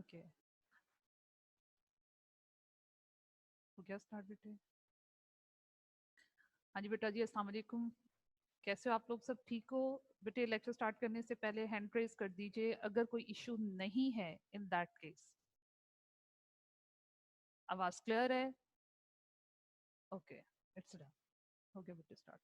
Okay, हो गया start बेटे? हाँ जी बेटा जी, अस्सलाम वालेकुम। कैसे हो आप लोग? सब ठीक हो? बेटे लेक्चर स्टार्ट करने से पहले हैंड रेज कर दीजिए अगर कोई इशू नहीं है। इन दैट केस आवाज क्लियर है? Okay, it's done. हो गया बेटे स्टार्ट।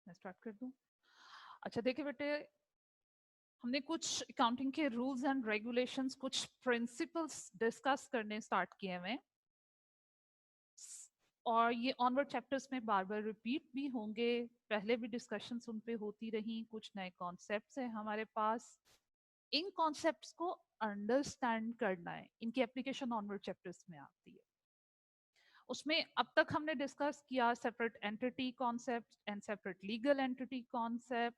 मैं स्टार्ट कर दूं? अच्छा देखिए बेटे, हमने कुछ अकाउंटिंग के रूल्स एंड रेगुलेशंस, कुछ प्रिंसिपल्स डिस्कस करने स्टार्ट किए हुए, और ये ऑनवर्ड चैप्टर्स में बार बार रिपीट भी होंगे। पहले भी डिस्कशन उन पे होती रही। कुछ नए कॉन्सेप्ट्स हैं हमारे पास, इन कॉन्सेप्ट्स को अंडरस्टैंड करना है। इनकी एप्लीकेशन ऑनवर्ड चैप्टर्स में आती है। उसमें अब तक हमने डिस्कस किया separate entity concept and separate legal entity concept,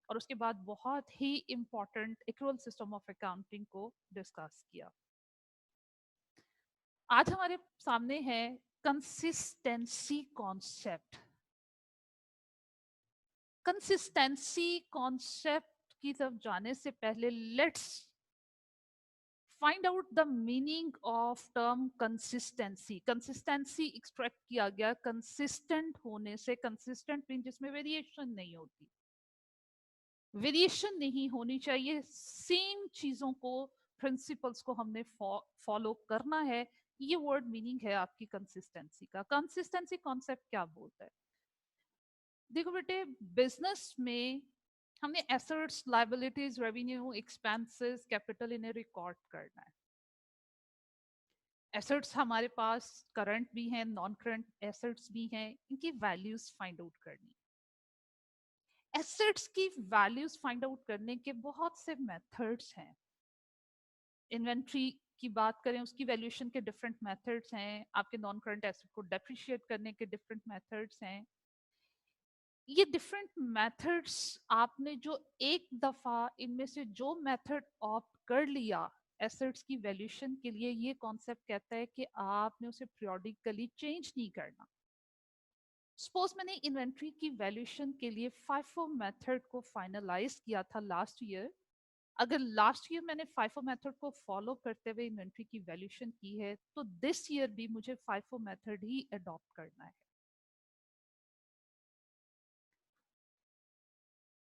और उसके बाद बहुत ही important accrual system of accounting को डिस्कस किया। आज हमारे सामने है कंसिस्टेंसी कॉन्सेप्ट। कंसिस्टेंसी कॉन्सेप्ट की तरफ जाने से पहले let's find out the meaning of term consistency. Consistency extract किया गया कंसिस्टेंट होने से। कंसिस्टेंट मीन जिसमें वेरिएशन नहीं होती, वेरिएशन नहीं होनी चाहिए, सेम चीजों को, प्रिंसिपल्स को हमने फॉलो करना है। ये वर्ड मीनिंग है आपकी कंसिस्टेंसी का। कंसिस्टेंसी कॉन्सेप्ट क्या बोलता है? देखो बेटे, बिजनेस में हमने assets, liabilities, revenue, expenses, capital इन्हें रिकॉर्ड करना है। एसेट्स हमारे पास करंट भी हैं, नॉन करंट एसेट्स भी हैं, इनकी वैल्यूज फाइंड आउट करनी। एसेट्स की वैल्यूज फाइंड आउट करने के बहुत से मेथड्स हैं। इन्वेंट्री की बात करें, उसकी वैल्यूएशन के डिफरेंट मेथड्स हैं। आपके नॉन करंट एसेट को डेप्रिशिएट करने के डिफरेंट मेथड्स हैं। ये डिफरेंट मेथड्स, आपने जो एक दफा इनमें से जो मेथड ऑप्ट कर लिया एसेट्स की वैल्यूएशन के लिए, ये कॉन्सेप्ट कहता है कि आपने उसे पीरियोडिकली चेंज नहीं करना। सपोज मैंने इन्वेंट्री की वैल्यूएशन के लिए फाइफो मेथड को फाइनलाइज किया था लास्ट ईयर। अगर लास्ट ईयर मैंने फाइफो मेथड को फॉलो करते हुए इन्वेंट्री की वैल्यूएशन की है, तो दिस ईयर भी मुझे फाइफो मेथड ही अडॉप्ट करना है।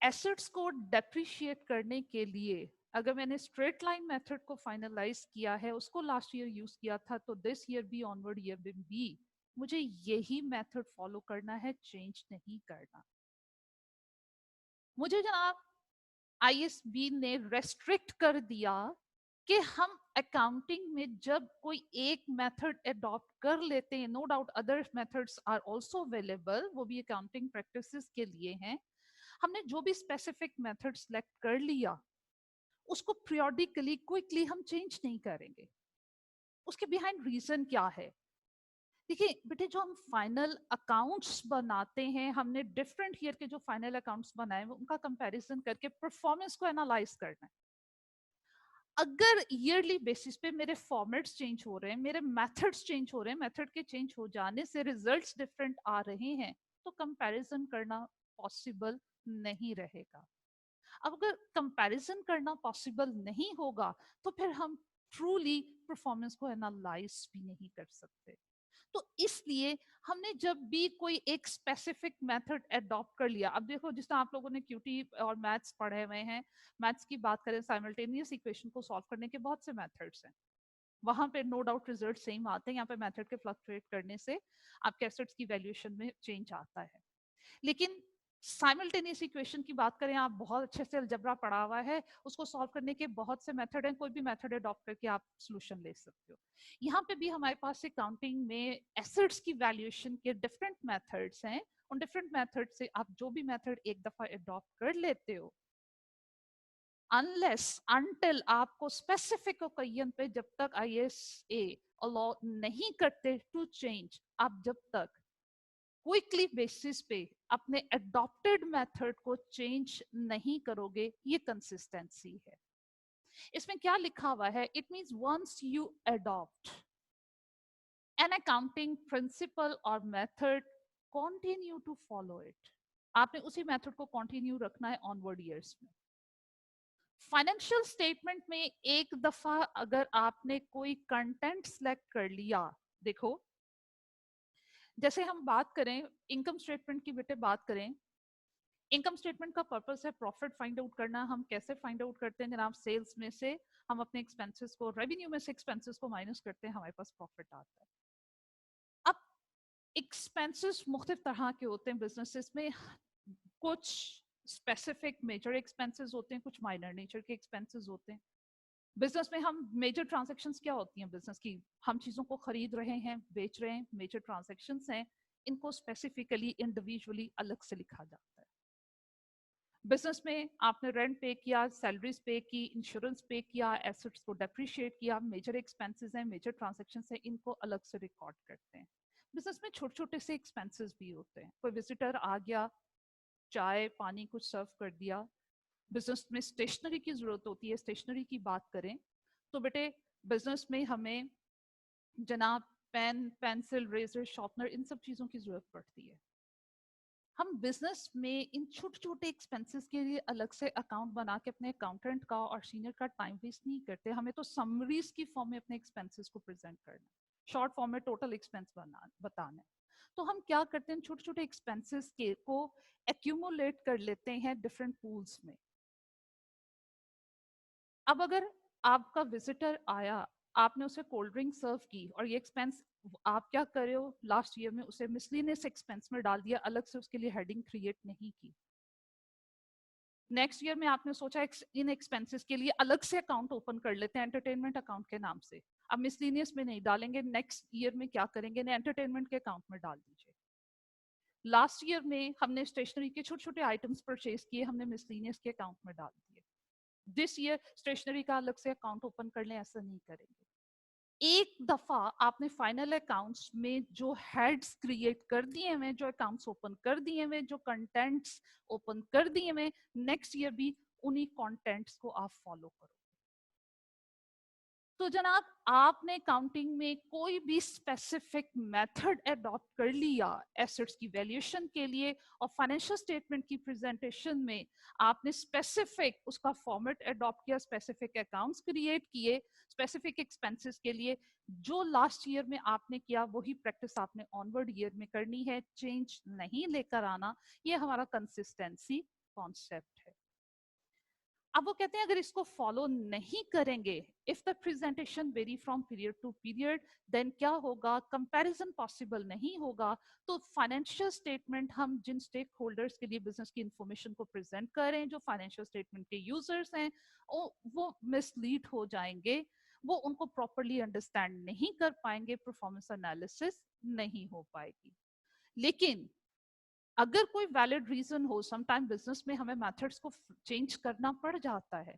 एसेट्स को डेप्रिशिएट करने के लिए अगर मैंने स्ट्रेट लाइन मेथड को फाइनलाइज किया है, उसको लास्ट ईयर यूज किया था, तो दिस ईयर भी, ऑनवर्ड ईयर में भी मुझे यही मेथड फॉलो करना है, चेंज नहीं करना। मुझे जनाब आईएसबी ने रेस्ट्रिक्ट कर दिया कि हम अकाउंटिंग में जब कोई एक मेथड अडॉप्ट कर लेते हैं, no doubt other methods are also available, वो भी अकाउंटिंग प्रैक्टिसेस के लिए हैं। हमने जो भी स्पेसिफिक मेथड सेलेक्ट कर लिया, उसको पीरियोडिकली क्विकली हम चेंज नहीं करेंगे। उसके बिहाइंड रीजन क्या है? देखिए बेटे, जो हम फाइनल अकाउंट्स बनाते हैं, हमने डिफरेंट ईयर के जो फाइनल अकाउंट्स बनाए हैं उनका कंपैरिजन करके परफॉर्मेंस को एनालाइज करना है। अगर ईयरली बेसिस पे मेरे फॉर्मेट्स चेंज हो रहे हैं, मेरे मेथड्स चेंज हो रहे हैं, मेथड के चेंज हो जाने से रिजल्ट्स डिफरेंट आ रहे हैं, तो कंपैरिजन करना पॉसिबल नहीं रहेगा। अब अगर कंपैरिजन करना पॉसिबल नहीं होगा, तो फिर हम ट्रूली परफॉर्मेंस को एनालाइज भी नहीं कर सकते। तो इसलिए हमने जब भी कोई एक स्पेसिफिक मेथड अडॉप्ट कर लिया, अब देखो जिस तरह आप लोगों ने क्यूटी और मैथ्स पढ़े हुए हैं, मैथ्स की बात करें, साइमल्टेनियस इक्वेशन को सॉल्व करने के बहुत से मेथड्स हैं। वहां पे नो डाउट रिजल्ट सेम आते हैं। यहाँ पे मेथड के फ्लक्चुएट करने से आपके एसेट्स की वैल्यूएशन में चेंज आता है। लेकिन साइमल्टेनियस इक्वेशन की बात करें, आप बहुत अच्छे से अलजबरा पढ़ा हुआ है, उसको सॉल्व करने के बहुत से मेथड हैं, कोई भी मेथड अडॉप्ट करके आप सोल्यूशन ले सकते हो। यहाँ पे भी हमारे पास अकाउंटिंग में एसेट्स की वैल्यूएशन के डिफरेंट मेथड्स हैं। उन डिफरेंट मेथड से आप जो भी मेथड एक दफा अडॉप्ट कर लेते हो, अनलेस अनटिल आपको स्पेसिफिक ओकेजन पे, जब तक आईएसए अलाउ नहीं करते टू चेंज, आप जब तक क्विकली बेसिस पे अपने अडॉप्टेड मेथड को चेंज नहीं करोगे, ये कंसिस्टेंसी है। इसमें क्या लिखा हुआ है? It means once you adopt an accounting principle और method, continue to follow it. आपने उसी मेथड को कंटिन्यू रखना है ऑनवर्ड ईयर्स में। फाइनेंशियल स्टेटमेंट में एक दफा अगर आपने कोई कंटेंट सिलेक्ट कर लिया, देखो जैसे हम बात करें इनकम स्टेटमेंट की, बेटे बात करें, इनकम स्टेटमेंट का पर्पस है प्रॉफिट फाइंड आउट करना। हम कैसे फाइंड आउट करते हैं जनाब? सेल्स में से हम अपने एक्सपेंसेस को, रेवेन्यू में से एक्सपेंसेस को माइनस करते हैं, हमारे पास प्रॉफिट आता है। अब एक्सपेंसेस मुख्तलिफ तरह के होते हैं बिजनेसेस में, कुछ स्पेसिफिक मेजर एक्सपेंसेस होते हैं, कुछ माइनर नेचर के एक्सपेंसेस होते हैं। बिजनेस में हम मेजर ट्रांजैक्शंस क्या होती हैं बिजनेस की? हम चीजों को खरीद रहे हैं, बेच रहे हैं, मेजर ट्रांजैक्शंस हैं, इनको स्पेसिफिकली इंडिविजुअली अलग से लिखा जाता है। बिजनेस में आपने रेंट पे किया, सैलरीज पे की, इंश्योरेंस पे किया, एसेट्स को डेप्रिशिएट किया, मेजर एक्सपेंसेस हैं, मेजर ट्रांजैक्शंस हैं, इनको अलग से रिकॉर्ड करते हैं। बिजनेस में छोटे छोटे से एक्सपेंसेस भी होते हैं, कोई विजिटर आ गया, चाय पानी कुछ सर्व कर दिया। बिजनेस में स्टेशनरी की जरूरत होती है, स्टेशनरी की बात करें तो बेटे बिजनेस में हमें जनाब पेन, पेंसिल, रेजर, शार्पनर, इन सब चीजों की जरूरत पड़ती है। हम बिजनेस में इन छोटे छोटे एक्सपेंसेस के लिए अलग से अकाउंट बना के अपने अकाउंटेंट का और सीनियर का टाइम वेस्ट नहीं करते। हमें तो समरीज की फॉर्म में अपने एक्सपेंसेस को प्रेजेंट करना, शॉर्ट फॉर्म में टोटल एक्सपेंस बताना है। तो हम क्या करते हैं, छोटे छोटे एक्सपेंसेस के को एक्यूमुलेट कर लेते हैं डिफरेंट पूल्स में। अब अगर आपका विजिटर आया, आपने उसे कोल्ड ड्रिंक सर्व की और ये एक्सपेंस आप क्या कर रहे हो, लास्ट ईयर में उसे मिसलिनियस एक्सपेंस में डाल दिया, अलग से उसके लिए हेडिंग क्रिएट नहीं की। नेक्स्ट ईयर में आपने सोचा इन एक्सपेंसेस के लिए अलग से अकाउंट ओपन कर लेते हैं एंटरटेनमेंट अकाउंट के नाम से। अब मिसलिनियस में नहीं डालेंगे, नेक्स्ट ईयर में क्या करेंगे, एंटरटेनमेंट के अकाउंट में डाल दीजिए। लास्ट ईयर में हमने स्टेशनरी के छोटे छोटे आइटम्स परचेज किए, हमने मिसलिनियस के अकाउंट में डाल दिए। दिस ईयर स्टेशनरी का अलग से अकाउंट ओपन कर लें, ऐसा नहीं करेंगे। एक दफा आपने फाइनल अकाउंट्स में जो हेड्स क्रिएट कर दिए हुए, जो अकाउंट्स ओपन कर दिए हुए, जो कंटेंट्स ओपन कर दिए हुए, नेक्स्ट ईयर भी उन्हीं कंटेंट्स को आप फॉलो करो। तो जनाब आपने काउंटिंग में कोई भी स्पेसिफिक मेथड अडॉप्ट कर लिया एसेट्स की वैल्यूएशन के लिए, और फाइनेंशियल स्टेटमेंट की प्रेजेंटेशन में आपने स्पेसिफिक उसका फॉर्मेट अडॉप्ट किया, स्पेसिफिक अकाउंट्स क्रिएट किए स्पेसिफिक एक्सपेंसेस के लिए, जो लास्ट ईयर में आपने किया वही प्रैक्टिस आपने ऑनवर्ड ईयर में करनी है, चेंज नहीं लेकर आना। ये हमारा कंसिस्टेंसी कॉन्सेप्ट है। अब वो कहते हैं अगर इसको फॉलो नहीं करेंगे, if the presentation vary from period to period, then क्या होगा, कंपैरिजन पॉसिबल नहीं होगा। तो फाइनेंशियल स्टेटमेंट हम जिन स्टेक होल्डर्स के लिए बिजनेस की इंफॉर्मेशन को प्रेजेंट कर रहे हैं, जो फाइनेंशियल स्टेटमेंट के यूजर्स हैं, वो मिसलीड हो जाएंगे, वो उनको प्रॉपरली अंडरस्टैंड नहीं कर पाएंगे, परफॉर्मेंस एनालिसिस नहीं हो पाएगी। लेकिन अगर कोई वैलिड रीजन हो, समटाइम बिजनेस में हमें मेथड्स को चेंज करना पड़ जाता है,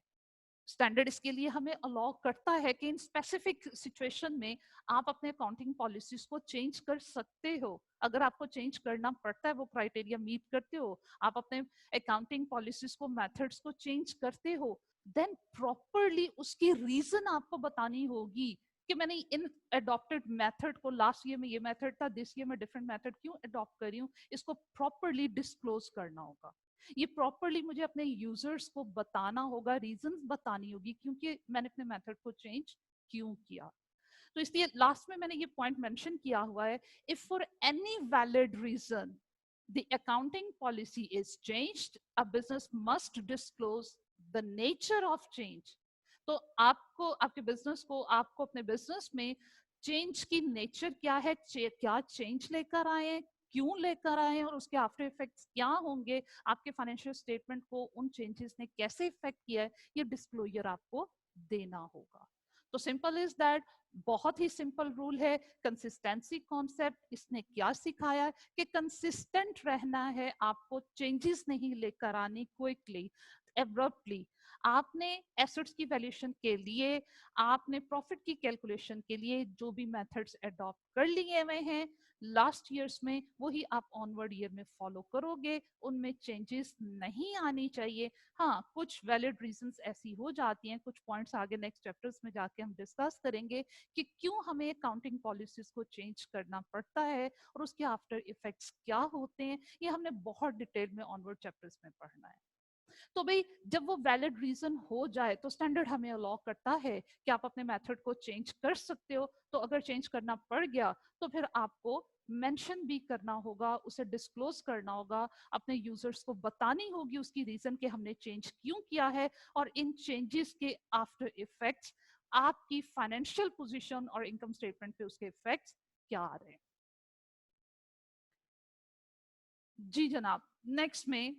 स्टैंडर्ड इसके लिए हमें अलाउ करता है कि इन स्पेसिफिक सिचुएशन में आप अपने अकाउंटिंग पॉलिसीज को चेंज कर सकते हो। अगर आपको चेंज करना पड़ता है, वो क्राइटेरिया मीट करते हो, आप अपने अकाउंटिंग पॉलिसीज को, मेथड्स को चेंज करते हो, देन प्रॉपरली उसकी रीजन आपको बतानी होगी कि मैंने इन अडॉप्टेड मेथड को, लास्ट ईयर में ये मेथड था, दिस ईयर में डिफरेंट मेथड क्यों अडॉप्ट कर रही हूँ, इसको प्रॉपरली डिस्क्लोज करना होगा। ये प्रॉपरली मुझे अपने यूजर्स को बताना होगा, रीजंस बतानी होगी क्योंकि मैंने अपने मेथड को चेंज क्यों किया। तो इसलिए लास्ट में मैंने ये पॉइंट मेंशन किया हुआ है, if for any valid reason the accounting policy is changed, a business must disclose the nature of change. तो आपको, आपके बिजनेस को, आपको अपने बिजनेस में चेंज की नेचर क्या है, क्या चेंज लेकर आए हैं, क्यों लेकर आए हैं, और उसके आफ्टर इफेक्ट्स क्या होंगे, आपके फाइनेंशियल स्टेटमेंट को उन चेंजेस ने कैसे इफेक्ट किया है, ये डिस्क्लोजर आपको देना होगा। तो सिंपल इज दैट, बहुत ही सिंपल रूल है। कंसिस्टेंसी कॉन्सेप्ट इसने क्या सिखाया कि कंसिस्टेंट रहना है, आपको चेंजेस नहीं लेकर आनी क्विकली। एब्रप्टली आपने एसेट्स की वैल्यूएशन के लिए, आपने प्रॉफिट की कैलकुलेशन के लिए जो भी मेथड्स अडॉप्ट कर लिए हुए हैं लास्ट ईयर्स में, वही आप ऑनवर्ड ईयर में फॉलो करोगे, उनमें चेंजेस नहीं आनी चाहिए। हाँ, कुछ वैलिड रीजंस ऐसी हो जाती हैं, कुछ पॉइंट्स आगे नेक्स्ट चैप्टर्स में जाके हम डिस्कस करेंगे कि क्यों हमें अकाउंटिंग पॉलिसीज को चेंज करना पड़ता है और उसके आफ्टर इफेक्ट्स क्या होते हैं, ये हमने बहुत डिटेल में ऑनवर्ड चैप्टर्स में पढ़ना है। तो भाई जब वो वैलिड रीजन हो जाए तो स्टैंडर्ड हमें अलाउ करता है कि आप अपने मेथड को चेंज कर सकते हो। तो अगर चेंज करना पड़ गया तो फिर आपको मेंशन भी करना होगा, उसे डिस्क्लोज करना होगा, अपने यूजर्स को बतानी होगी उसकी रीजन कि हमने चेंज क्यों किया है और इन चेंजेस के आफ्टर इफेक्ट्स आपकी फाइनेंशियल पोजीशन और इनकम स्टेटमेंट पे उसके इफेक्ट्स क्या आ रहे हैं। जी जनाब, नेक्स्ट में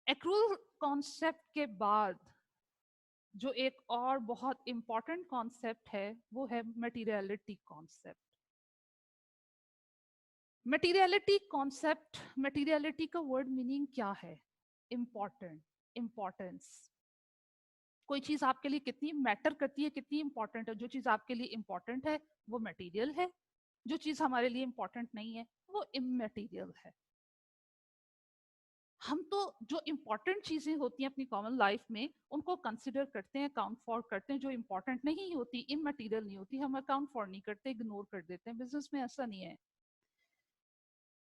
एक्रूल कॉन्सेप्ट के बाद जो एक और बहुत इंपॉर्टेंट कॉन्सेप्ट है वो है materiality concept. Materiality concept, materiality का वर्ड मीनिंग क्या है? Important, importance. कोई चीज आपके लिए कितनी मैटर करती है, कितनी इंपॉर्टेंट है। जो चीज आपके लिए इंपॉर्टेंट है वो मटेरियल है, जो चीज हमारे लिए इंपॉर्टेंट नहीं है वो इमटेरियल है। हम तो जो इंपॉर्टेंट चीजें होती हैं अपनी कॉमन लाइफ में उनको कंसिडर करते हैं, अकाउंट फॉर करते हैं। जो इंपॉर्टेंट नहीं होती, इमटेरियल नहीं होती, हम अकाउंट फॉर नहीं करते, इग्नोर कर देते हैं। बिजनेस में ऐसा नहीं है।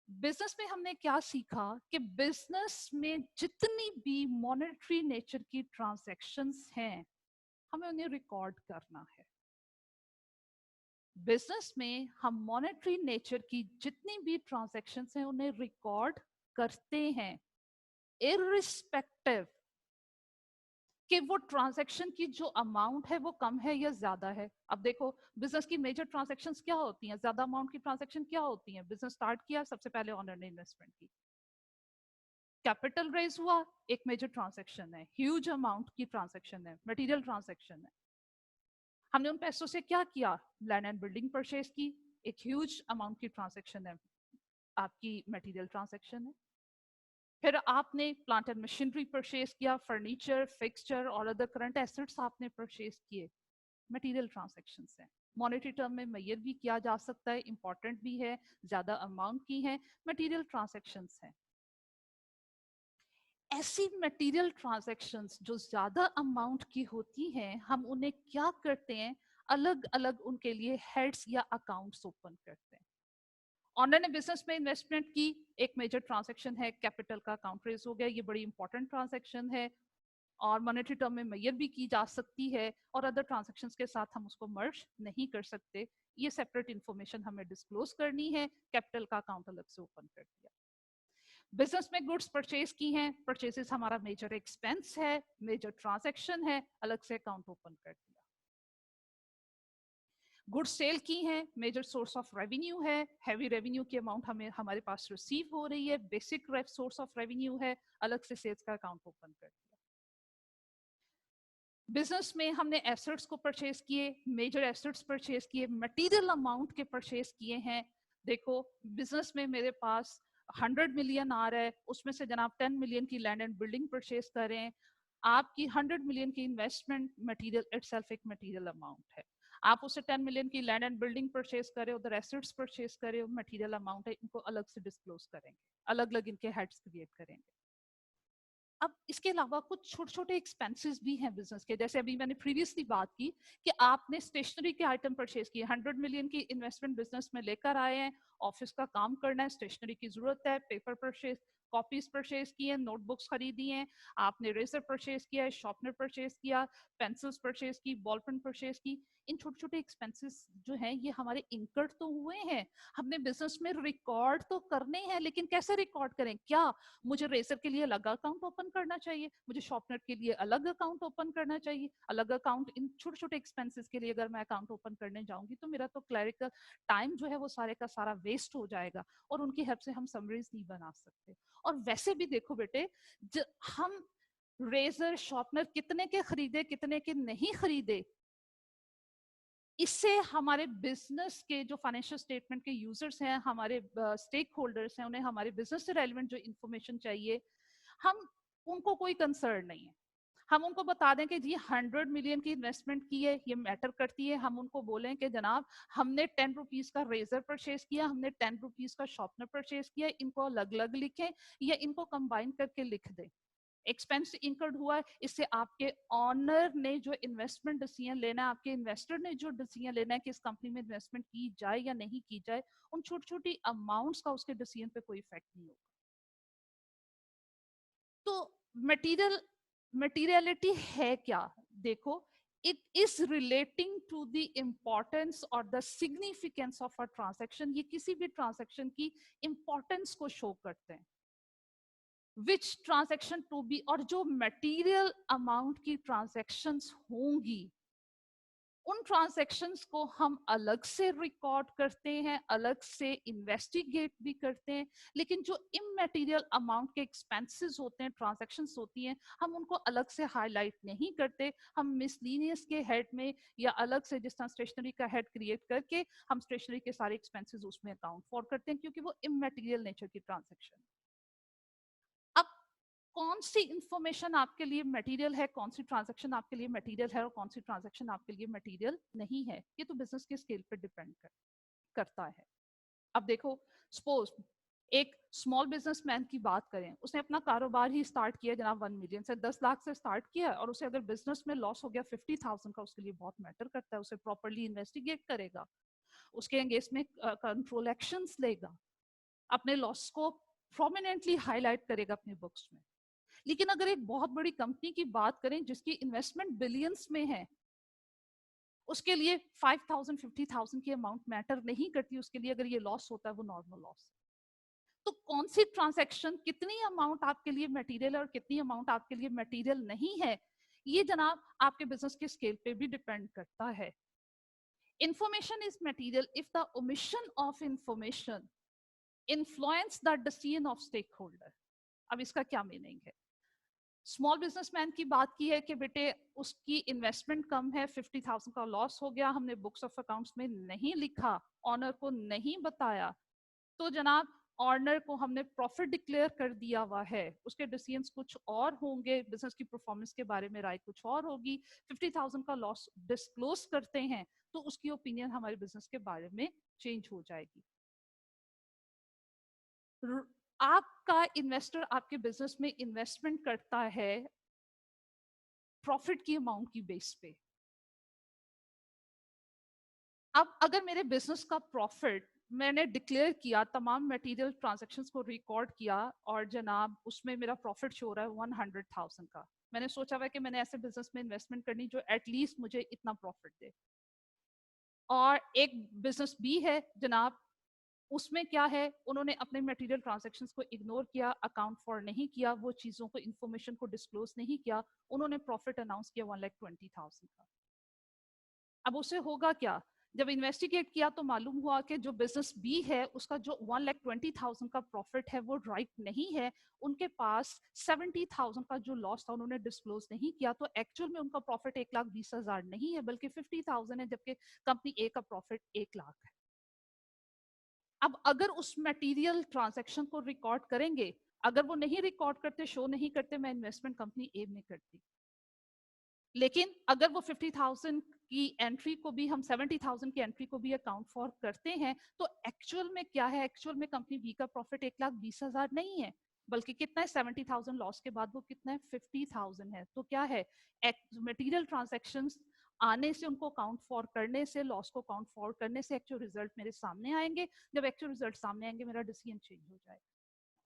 बिजनेस में हमने क्या सीखा कि बिजनेस में जितनी भी मॉनेटरी नेचर की ट्रांजैक्शंस हैं हमें उन्हें रिकॉर्ड करना है। बिजनेस में हम मॉनेटरी नेचर की जितनी भी ट्रांजैक्शंस हैं उन्हें रिकॉर्ड करते हैं, इररिस्पेक्टिव कि वो ट्रांजैक्शन की जो अमाउंट है वो कम है या ज्यादा है। अब देखो बिजनेस की मेजर ट्रांजैक्शंस क्या होती हैं, ज्यादा अमाउंट की ट्रांजैक्शन क्या होती हैं। बिजनेस स्टार्ट किया, सबसे पहले ऑनर ने इन्वेस्टमेंट की, कैपिटल रेज हुआ, एक मेजर ट्रांजैक्शन है, ह्यूज अमाउंट की ट्रांजैक्शन है, मटेरियल ट्रांजैक्शन है। हमने उन पैसों से क्या किया, लैंड एंड बिल्डिंग परचेज की, एक ह्यूज अमाउंट की ट्रांजैक्शन है, आपकी मटेरियल ट्रांजैक्शन है। फिर आपने प्लांट एंड मशीनरी परचेज किया, फर्नीचर, फिक्सचर और अदर करंट एसेट्स आपने परचेज किए, मटेरियल ट्रांजैक्शंस हैं। मॉनेटरी टर्म में मेजर भी किया जा सकता है, इंपॉर्टेंट भी है, ज्यादा अमाउंट की है, मटेरियल ट्रांजैक्शंस हैं। ऐसी मटेरियल ट्रांजैक्शंस जो ज्यादा अमाउंट की होती हैं हम उन्हें क्या करते हैं, अलग अलग उनके लिए हेड्स या अकाउंट्स ओपन करते हैं। ऑनर ने बिजनेस में इन्वेस्टमेंट की, एक मेजर ट्रांजैक्शन है, कैपिटल का अकाउंट रेज हो गया, ये बड़ी इंपॉर्टेंट ट्रांजैक्शन है और मॉनेटरी टर्म में मेजर भी की जा सकती है और अदर ट्रांजैक्शंस के साथ हम उसको मर्ज नहीं कर सकते। ये सेपरेट इंफॉर्मेशन हमें डिस्क्लोज करनी है, कैपिटल का अकाउंट अलग से ओपन कर दिया। बिजनेस में गुड्स परचेज की हैं, परचेजेस हमारा मेजर एक्सपेंस है, मेजर ट्रांजैक्शन है, अलग से अकाउंट ओपन कर दिया। गुड्स सेल की हैं, मेजर सोर्स ऑफ रेवेन्यू है, हैवी रेवेन्यू की अमाउंट हमें हमारे पास रिसीव हो रही है, बेसिक सोर्स ऑफ रेवेन्यू है, अलग से सेल्स का अकाउंट ओपन कर दिया। बिजनेस में हमने एसेट्स को परचेज किए, मेजर एसेट्स परचेज किए, मटेरियल अमाउंट के परचेज किए हैं। देखो बिजनेस में मेरे पास 100 मिलियन आ रहा है, उसमें से जनाब 10 मिलियन की लैंड एंड बिल्डिंग परचेज करें। आपकी 100 मिलियन की इन्वेस्टमेंट मटेरियल इटसेल्फ एक मटेरियल अमाउंट है। आप उसे 10 मिलियन की लैंड एंड बिल्डिंग परचेज करें, उधर एसेट्स परचेज करें, मटेरियल अमाउंट है, इनको अलग से डिस्क्लोज करेंगे, अलग अलग इनके हेड्स क्रिएट करेंगे। अब इसके अलावा कुछ छोटे छोटे एक्सपेंसेस भी हैं बिजनेस के, जैसे अभी मैंने प्रीवियसली बात की कि आपने स्टेशनरी के आइटम परचेज किए, 100 मिलियन की इन्वेस्टमेंट बिजनेस में लेकर आए हैं, ऑफिस का काम करना है, स्टेशनरी की जरूरत है, पेपर परचेज, कॉपीज परचेज की है, नोटबुक्स खरीदी हैं, आपने रेजर परचेज किया है, शार्पनर परचेज किया, पेंसिल्स परचेज की, बॉल पेन परचेज की। इन छोटे छोटे एक्सपेंसेस जो हैं ये हमारे इनकर्ड तो हुए हैं, हमने बिजनेस में रिकॉर्ड तो करने हैं, लेकिन कैसे रिकॉर्ड करें? क्या मुझे रेजर के लिए अलग अकाउंट ओपन करना चाहिए, मुझे शॉर्पनर के लिए अलग अकाउंट ओपन करना चाहिए, अलग अकाउंट इन छोटे छोटे एक्सपेंसेस के लिए अगर मैं अकाउंट ओपन करने जाऊंगी तो मेरा तो क्लरिकल टाइम जो है वो सारे का सारा वेस्ट हो जाएगा और उनकी हेल्प से हम समरीज नहीं बना सकते। और वैसे भी देखो बेटे, हम रेजर शॉर्पनर कितने के खरीदे कितने के नहीं खरीदे, इससे हमारे बिजनेस के जो फाइनेंशियल स्टेटमेंट के यूजर्स हैं, हमारे स्टेक होल्डर्स हैं, उन्हें हमारे बिजनेस से रेलिवेंट जो इंफॉर्मेशन चाहिए, हम उनको कोई कंसर्न नहीं है। हम उनको बता दें कि जी 100 मिलियन की इन्वेस्टमेंट की है, ये मैटर करती है। हम उनको बोलें कि जनाब हमने 10 रुपीज का रेजर परचेज किया, हमने 10 रुपीज का शॉर्पनर परचेज किया, इनको अलग अलग लिखें या इनको कंबाइन करके लिख दें। एक्सपेंस इंकर्ड हुआ है, इससे आपके ऑनर ने जो इन्वेस्टमेंट डिसीजन लेना है, आपके इन्वेस्टर ने जो डिसीजन लेना है कि इस कंपनी में इन्वेस्टमेंट की जाए या नहीं की जाए, उन छोटी छोटी अमाउंट्स का उसके डिसीजन पे कोई इफेक्ट नहीं होगा। तो मटीरियलिटी है क्या? देखो, it is relating to the importance और the significance of a transaction. ये किसी भी ट्रांजेक्शन की इंपॉर्टेंस को शो करते हैं। विच ट्रांजेक्शन टू बी, और जो मटेरियल अमाउंट की ट्रांजेक्शन्स होंगी उन ट्रांजैक्शंस को हम अलग से रिकॉर्ड करते हैं, अलग से इन्वेस्टिगेट भी करते हैं। लेकिन जो इमटेरियल अमाउंट के एक्सपेंसेस होते हैं, ट्रांजैक्शंस होती हैं, हम उनको अलग से हाईलाइट नहीं करते। हम मिसलिनियस के हेड में या अलग से जिस तरह स्टेशनरी का हेड क्रिएट करके हम स्टेशनरी के सारे एक्सपेंसेस उसमें अकाउंट फॉर करते हैं, क्योंकि वो इमटेरियल नेचर की ट्रांजैक्शन। अब कौन सी इंफॉर्मेशन आपके लिए मटेरियल है, कौन सी ट्रांजैक्शन आपके लिए मटेरियल है और कौन सी ट्रांजैक्शन आपके लिए मटेरियल नहीं है, ये तो बिजनेस के स्केल पे डिपेंड करता है। अब देखो, सपोज एक स्मॉल बिजनेसमैन की बात करें, उसने अपना कारोबार ही स्टार्ट किया जनाब 1 मिलियन से, 10 लाख से स्टार्ट किया, और उसे अगर बिजनेस में लॉस हो गया 50,000 का, उसके लिए बहुत मैटर करता है। उसे प्रॉपरली इन्वेस्टिगेट करेगा, उसके अगेंस्ट में कंट्रोल एक्शंस लेगा, अपने लॉस को प्रोमिनेंटली हाईलाइट करेगा अपनी बुक्स में। लेकिन अगर एक बहुत बड़ी कंपनी की बात करें जिसकी इन्वेस्टमेंट बिलियंस में है, उसके लिए 5,000 50,000 की अमाउंट मैटर नहीं करती। उसके लिए अगर ये लॉस होता है वो नॉर्मल लॉस। तो कौन सी ट्रांजैक्शन, कितनी अमाउंट आपके लिए मटेरियल है और कितनी अमाउंट आपके लिए मटेरियल नहीं है, ये जनाब आपके बिजनेस के स्केल पे भी डिपेंड करता है। Information is material if the omission of information influence the decision of stakeholder. अब इसका क्या मीनिंग है? स्मॉल बिजनेसमैन की बात की है कि बेटे उसकी इन्वेस्टमेंट कम है, 50,000 का लॉस हो गया, हमने बुक्स ऑफ अकाउंट्स में नहीं लिखा, ऑनर को नहीं बताया, तो जनाब ऑनर को हमने प्रॉफिट डिक्लेयर कर दिया हुआ है, उसके डिसीजंस कुछ और होंगे, बिजनेस की परफॉर्मेंस के बारे में राय कुछ और होगी। 50,000 का लॉस डिस्क्लोज करते हैं तो उसकी ओपिनियन हमारे बिजनेस के बारे में चेंज हो जाएगी। आपका इन्वेस्टर आपके बिजनेस में इन्वेस्टमेंट करता है प्रॉफिट की अमाउंट की बेस पे। अब अगर मेरे बिजनेस का प्रॉफिट मैंने डिक्लेयर किया, तमाम मटेरियल ट्रांजैक्शंस को रिकॉर्ड किया, और जनाब उसमें मेरा प्रॉफिट शो रहा है 100,000 का, मैंने सोचा हुआ कि मैंने ऐसे बिजनेस में इन्वेस्टमेंट करनी जो एटलीस्ट मुझे इतना प्रॉफिट दे। और एक बिजनेस बी है जनाब, उसमें क्या है, उन्होंने अपने मटेरियल ट्रांजैक्शंस को इग्नोर किया, अकाउंट फॉर नहीं किया, वो चीज़ों को इंफॉर्मेशन को डिस्क्लोज नहीं किया, उन्होंने प्रॉफिट अनाउंस किया 1,20,000 का। अब उसे होगा क्या? जब इन्वेस्टिगेट किया तो मालूम हुआ कि जो बिजनेस बी है उसका जो 1,20,000 का प्रॉफिट है वो राइट नहीं है। उनके पास 70,000 का जो लॉस था उन्होंने डिस्क्लोज नहीं किया, तो एक्चुअल में उनका प्रॉफिट 1,20,000 नहीं है बल्कि 50,000 है, जबकि कंपनी ए का प्रॉफिट 1,00,000 है। अब अगर उस मटेरियल ट्रांजैक्शन को रिकॉर्ड करेंगे, अगर वो नहीं रिकॉर्ड करते, शो नहीं करते, मैं इन्वेस्टमेंट कंपनी ए में करती। लेकिन अगर वो 50,000 की एंट्री को भी हम 70,000 की एंट्री को भी अकाउंट फॉर करते हैं, तो एक्चुअल में क्या है, एक्चुअल में कंपनी बी का प्रॉफिट 1,20,000 नहीं है, बल्कि कितना है, 70,000 लॉस के बाद वो कितना है, 50,000 है। तो क्या है, मटेरियल ट्रांजेक्शन आने से, उनको काउंट फॉर करने से, लॉस को काउंट फॉर करने से एक्चुअल रिजल्ट मेरे सामने आएंगे। जब एक्चुअल रिजल्ट सामने आएंगे मेरा डिसीजन चेंज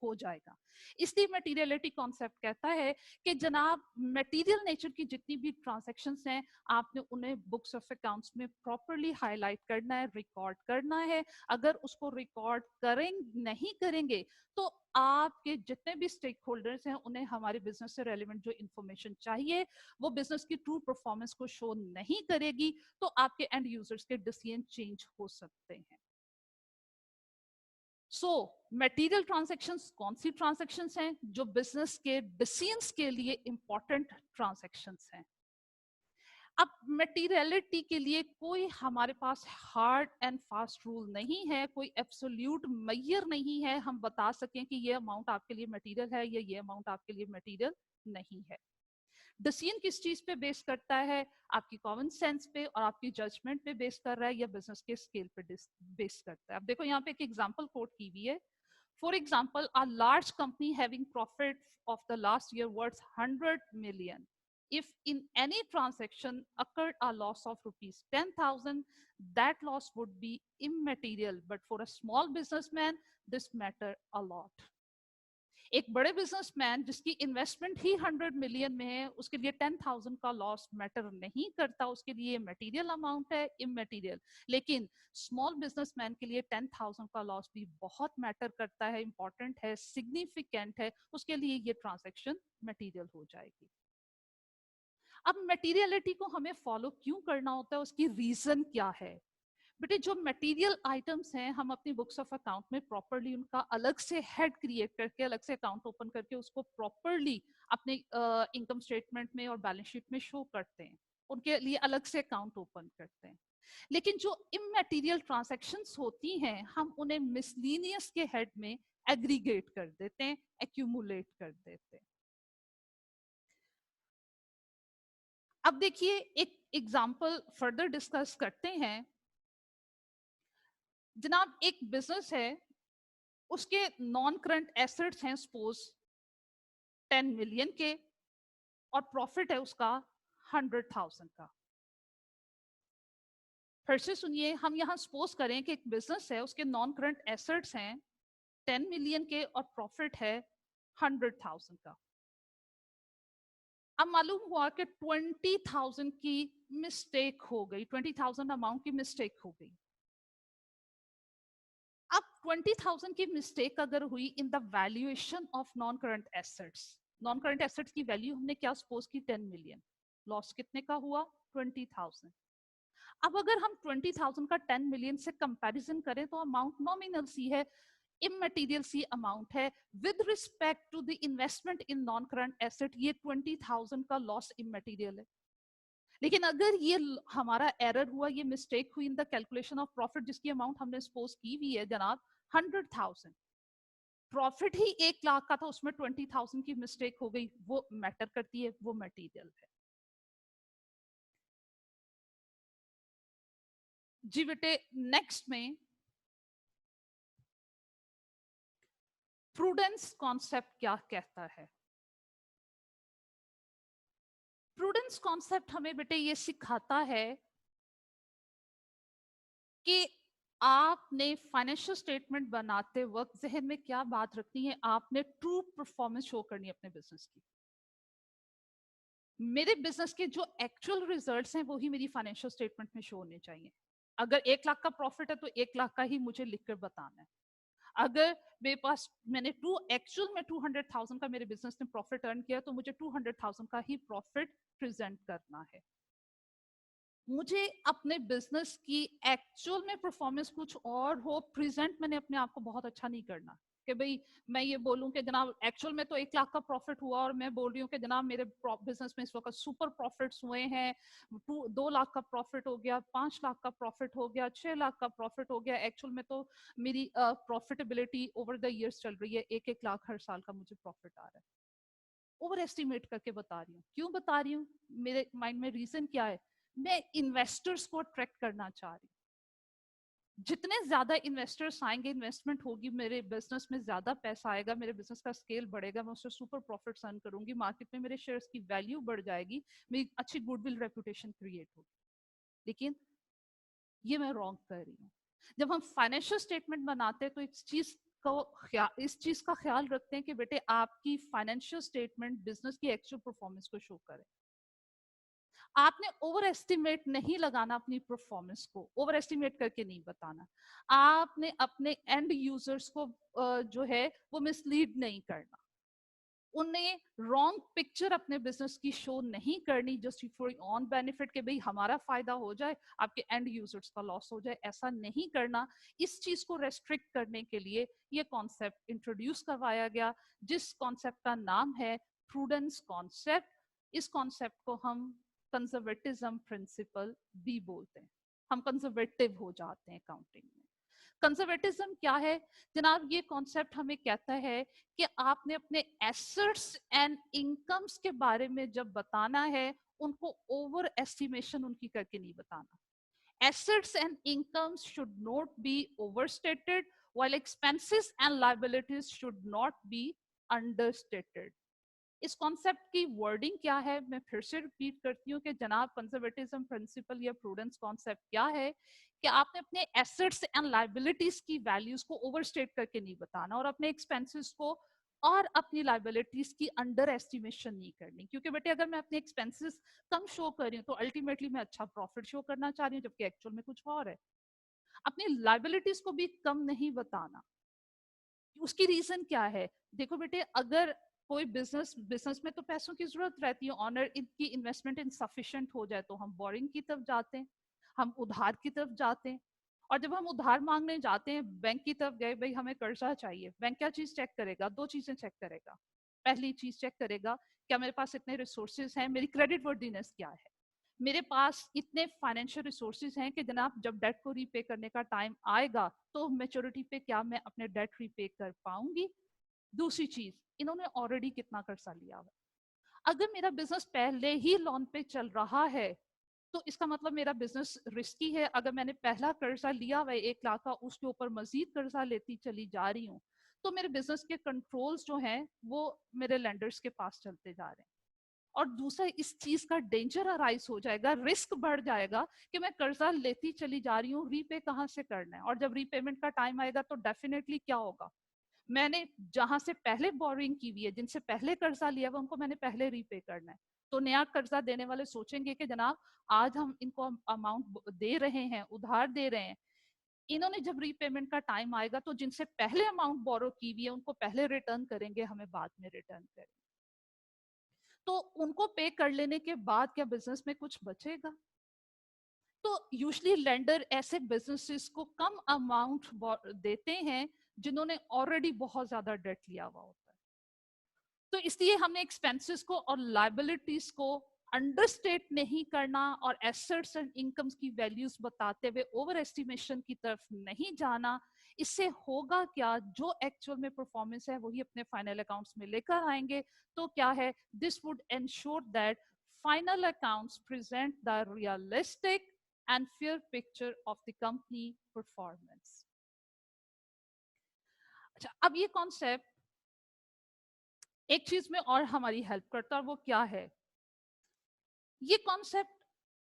हो जाएगा। इसलिए मटीरियलिटी कॉन्सेप्ट कहता है कि जनाब मटेरियल नेचर की जितनी भी ट्रांजैक्शंस हैं, आपने उन्हें बुक्स ऑफ अकाउंट्स में प्रॉपर्ली हाईलाइट करना है, रिकॉर्ड करना है। अगर उसको रिकॉर्ड नहीं करेंगे तो आपके जितने भी स्टेक होल्डर्स हैं उन्हें हमारे बिजनेस से रेलिवेंट जो इंफॉर्मेशन चाहिए वो बिजनेस की ट्रू परफॉर्मेंस को शो नहीं करेगी, तो आपके एंड यूजर्स के डिसीजन चेंज हो सकते हैं। सो मटेरियल ट्रांजैक्शंस कौन सी ट्रांजैक्शंस हैं? जो बिजनेस के डिसीजंस के लिए इंपॉर्टेंट ट्रांजैक्शंस हैं। अब मटेरियलिटी के लिए कोई हमारे पास हार्ड एंड फास्ट रूल नहीं है, कोई एब्सोल्यूट मेजर नहीं है हम बता सकें कि ये अमाउंट आपके लिए मटेरियल है या ये अमाउंट आपके लिए मटेरियल नहीं है। डिसीजन किस चीज पे बेस करता है? आपकी कॉमन सेंस पे और आपकी जजमेंट पे बेस कर रहा है, या बिजनेस के स्केल पे बेस करता है? अब देखो यहाँ पे एक एग्जांपल कोट की हुई है। For example, a large company having profit of the last year worth 100 million. If in any transaction occurred a loss of rupees 10,000, that loss would be immaterial. But for a small businessman, this matter a lot. एक बड़े businessman जिसकी investment ही 100 million में है, उसके लिए 10,000 का loss matter नहीं करता, उसके लिए मटेरियल अमाउंट है, इमटेरियल। लेकिन स्मॉल बिजनेसमैन के लिए 10,000 का लॉस भी बहुत मैटर करता है, इंपॉर्टेंट है, सिग्निफिकेंट है, उसके लिए ये ट्रांजेक्शन मटेरियल हो जाएगी। अब मटेरियलिटी को हमें फॉलो क्यों करना होता है, उसकी रीजन क्या है? बेटे जो मटेरियल आइटम्स हैं, हम अपनी बुक्स ऑफ अकाउंट में प्रॉपरली उनका अलग से हेड क्रिएट करके, अलग से अकाउंट ओपन करके उसको प्रॉपरली अपने इनकम स्टेटमेंट में और बैलेंस शीट में शो करते हैं, उनके लिए अलग से अकाउंट ओपन करते हैं। लेकिन जो इमटेरियल ट्रांजैक्शंस होती हैं, हम उन्हें मिसलीनियस के हेड में एग्रीगेट कर देते हैं, एक्यूमुलेट कर देते हैं। अब देखिए एक एग्जांपल फर्दर डिस्कस करते हैं। जनाब एक बिजनेस है, उसके नॉन करंट एसेट्स हैं सपोज 10 मिलियन के, और प्रॉफिट है उसका 100,000 का। फिर से सुनिए, हम यहाँ सपोज करें कि एक बिजनेस है, उसके नॉन करंट एसेट्स हैं 10 मिलियन के और प्रॉफिट है 100,000 का। अब मालूम हुआ कि 20,000 की मिस्टेक हो गई, 20,000 अमाउंट की मिस्टेक हो गई। अब 20,000 की मिस्टेक अगर हुई in the valuation of non current assets, non current assets की वैल्यू हमने क्या सपोज की 10 मिलियन, लॉस कितने का हुआ 20,000। अब अगर हम 20,000 का 10 मिलियन से कंपैरिजन करें तो अमाउंट नॉमिनल सी है, इमटेरियल सी अमाउंट है। With respect to the investment in non current asset, ये 20,000 का लॉस इमटेरियल है। लेकिन अगर ये हमारा एरर हुआ, ये मिस्टेक हुई in the calculation of profit, जिसकी अमाउंट हमने सपोज की हुई है जनाब 100,000, प्रॉफिट ही 1 लाख का था, उसमें 20,000 की मिस्टेक हो गई, वो मैटर करती है, वो मटेरियल है। जी बेटे नेक्स्ट में प्रूडेंस कॉन्सेप्ट क्या कहता है? प्रूडेंस कॉन्सेप्ट हमें बेटे ये सिखाता है कि आपने फाइनेंशियल स्टेटमेंट बनाते वक्त जहन में क्या बात रखनी है, आपने ट्रू परफॉर्मेंस शो करनी है अपने बिजनेस की। मेरे बिजनेस के जो एक्चुअल रिजल्ट्स हैं, वो ही मेरी फाइनेंशियल स्टेटमेंट में शो होने चाहिए। अगर 1 लाख का प्रॉफिट है तो 1 लाख का ही मुझे लिखकर बताना है। अगर मेरे पास मैंने टू एक्चुअल में 200,000 का मेरे बिजनेस ने प्रॉफिट अर्न किया, तो मुझे 200,000 का ही प्रॉफिट प्रेजेंट करना है। मुझे अपने बिजनेस की एक्चुअल में परफॉर्मेंस कुछ और हो, प्रेजेंट मैंने अपने आप को बहुत अच्छा नहीं करना कि भाई मैं ये बोलूं कि जनाब एक्चुअल में तो 1 लाख का प्रॉफिट हुआ और मैं बोल रही हूँ कि जनाब मेरे बिजनेस में इस वक्त सुपर प्रॉफिट्स हुए हैं, 2 लाख का प्रॉफिट हो गया, 5 लाख का प्रॉफिट हो गया, 6 लाख का प्रॉफिट हो गया। एक्चुअल में तो मेरी प्रॉफिटेबिलिटी ओवर द ईयर्स चल रही है, 1-1 लाख हर साल का मुझे प्रॉफिट आ रहा है। ओवर एस्टिमेट करके बता रही हूँ। क्यों बता रही हूँ? मेरे माइंड में रीजन क्या है? मैं इन्वेस्टर्स को अट्रैक्ट करना चाह रही हूँ। जितने ज्यादा इन्वेस्टर्स आएंगे, इन्वेस्टमेंट होगी, मेरे बिजनेस में ज्यादा पैसा आएगा, मेरे बिजनेस का स्केल बढ़ेगा, मैं उससे सुपर प्रॉफिट अर्न करूंगी, मार्केट में मेरे शेयर्स की वैल्यू बढ़ जाएगी, मेरी अच्छी गुडविल रेपुटेशन क्रिएट होगी। लेकिन ये मैं रॉन्ग कर रही हूँ। जब हम फाइनेंशियल स्टेटमेंट बनाते हैं तो इस चीज का ख्याल रखते हैं कि बेटे आपकी फाइनेंशियल स्टेटमेंट बिजनेस की एक्चुअल परफॉर्मेंस को शो करे। आपने ओवर एस्टिमेट नहीं लगाना अपनी परफॉर्मेंस को, ओवर एस्टिमेट करके नहीं बताना। आपने अपने एंड यूजर्स को जो है वो मिसलीड नहीं करना, उन्हें रॉन्ग पिक्चर अपने बिजनेस की शो नहीं करनी जस्ट फॉर ऑन बेनिफिट के भाई हमारा फायदा हो जाए, आपके एंड यूजर्स का लॉस हो जाए, ऐसा नहीं करना। इस चीज को रेस्ट्रिक्ट करने के लिए ये कॉन्सेप्ट इंट्रोड्यूस करवाया गया, जिस कॉन्सेप्ट का नाम है प्रूडेंस कॉन्सेप्ट। इस कॉन्सेप्ट को हम कंजर्वेटिज्म प्रिंसिपल भी बोलते हैं। हम कंजर्वेटिव हो जाते हैं अकाउंटिंग में। कंजर्वेटिज्म क्या है जनाब? ये कॉन्सेप्ट हमें कहता है कि आपने अपने एसेट्स एंड इनकम्स के बारे में जब बताना है, उनको ओवर एस्टिमेशन उनकी करके नहीं बताना. Assets and incomes should not be overstated, while expenses and liabilities should not be understated. इस कॉन्सेप्ट की वर्डिंग क्या है, मैं फिर से रिपीट करती हूँ कि जनाब कंजर्वेटिज्म प्रिंसिपल या प्रूडेंस कॉन्सेप्ट क्या है कि आपने अपने एसेट्स एंड लाइबिलिटीज की वैल्यूज को ओवरस्टेट करके नहीं बताना और अपने एक्सपेंसेस को और अपनी लाइबिलिटीज की अंडर एस्टिमेशन नहीं करनी. क्योंकि बेटे अगर मैं अपने एक्सपेंसेस कम शो कर रही हूँ तो अल्टीमेटली मैं अच्छा प्रॉफिट शो करना चाह रही हूँ, जबकि एक्चुअल में कुछ और है. अपनी लाइबिलिटीज को भी कम नहीं बताना. उसकी रीजन क्या है? देखो बेटे, अगर कोई बिजनेस में तो पैसों की जरूरत रहती है. ऑनर इनकी इन्वेस्टमेंट इनसफिशिएंट हो जाए तो हम बोरिंग की तरफ जाते हैं, हम उधार की तरफ जाते हैं. और जब हम उधार मांगने जाते हैं, बैंक की तरफ गए, भाई हमें कर्जा चाहिए, बैंक क्या चीज चेक करेगा? दो चीजें चेक करेगा. पहली चीज चेक करेगा, क्या मेरे पास इतने रिसोर्सेज हैं, मेरी क्रेडिट वर्दीनेस क्या है, मेरे पास इतने फाइनेंशियल रिसोर्सेज हैं कि जनाब जब डेट को रीपे करने का टाइम आएगा तो मेच्योरिटी पे क्या मैं अपने डेट रीपे कर पाऊंगी. दूसरी चीज, इन्होंने ऑलरेडी कितना कर्जा लिया हुआ. अगर मेरा बिजनेस पहले ही लोन पे चल रहा है तो इसका मतलब मेरा बिजनेस रिस्की है. अगर मैंने पहला कर्जा लिया हुआ है 1 लाख का, उसके ऊपर मजीद कर्जा लेती चली जा रही हूँ, तो मेरे बिजनेस के कंट्रोल्स जो हैं वो मेरे लेंडर्स के पास चलते जा रहे हैं. और दूसरा, इस चीज का डेंजर अराइज हो जाएगा, रिस्क बढ़ जाएगा कि मैं कर्जा लेती चली जा रही हूँ, रीपे कहाँ से करना है. और जब रीपेमेंट का टाइम आएगा तो डेफिनेटली क्या होगा, मैंने जहां से पहले बोरिंग की हुई है, जिनसे पहले कर्जा लिया हुआ, उनको मैंने पहले रीपे करना है. तो नया कर्जा देने वाले सोचेंगे कि जनाब आज हम इनको अमाउंट दे रहे हैं, उधार दे रहे हैं, इन्होंने जब रीपेमेंट का टाइम आएगा तो जिनसे पहले अमाउंट बोरो की हुई है उनको पहले रिटर्न करेंगे, हमें बाद में रिटर्न करेंगे. तो उनको पे कर लेने के बाद क्या बिजनेस में कुछ बचेगा? तो यूजली लेंडर ऐसे बिजनेसेस को कम अमाउंट देते हैं जिन्होंने ऑलरेडी बहुत ज्यादा डेट लिया हुआ होता है. तो इसलिए हमने एक्सपेंसेस को और लाइबिलिटीज को अंडरस्टेट नहीं करना और एसेट्स एंड इनकम्स की वैल्यूज बताते हुए ओवर एस्टिमेशन की तरफ नहीं जाना. इससे होगा क्या, जो एक्चुअल में परफॉर्मेंस है वही अपने फाइनल अकाउंट्स में लेकर आएंगे. तो क्या है, this would ensure that final accounts present the realistic and fair picture of the company performance. अच्छा, अब ये कॉन्सेप्ट एक चीज में और हमारी हेल्प करता है, वो क्या है? ये कॉन्सेप्ट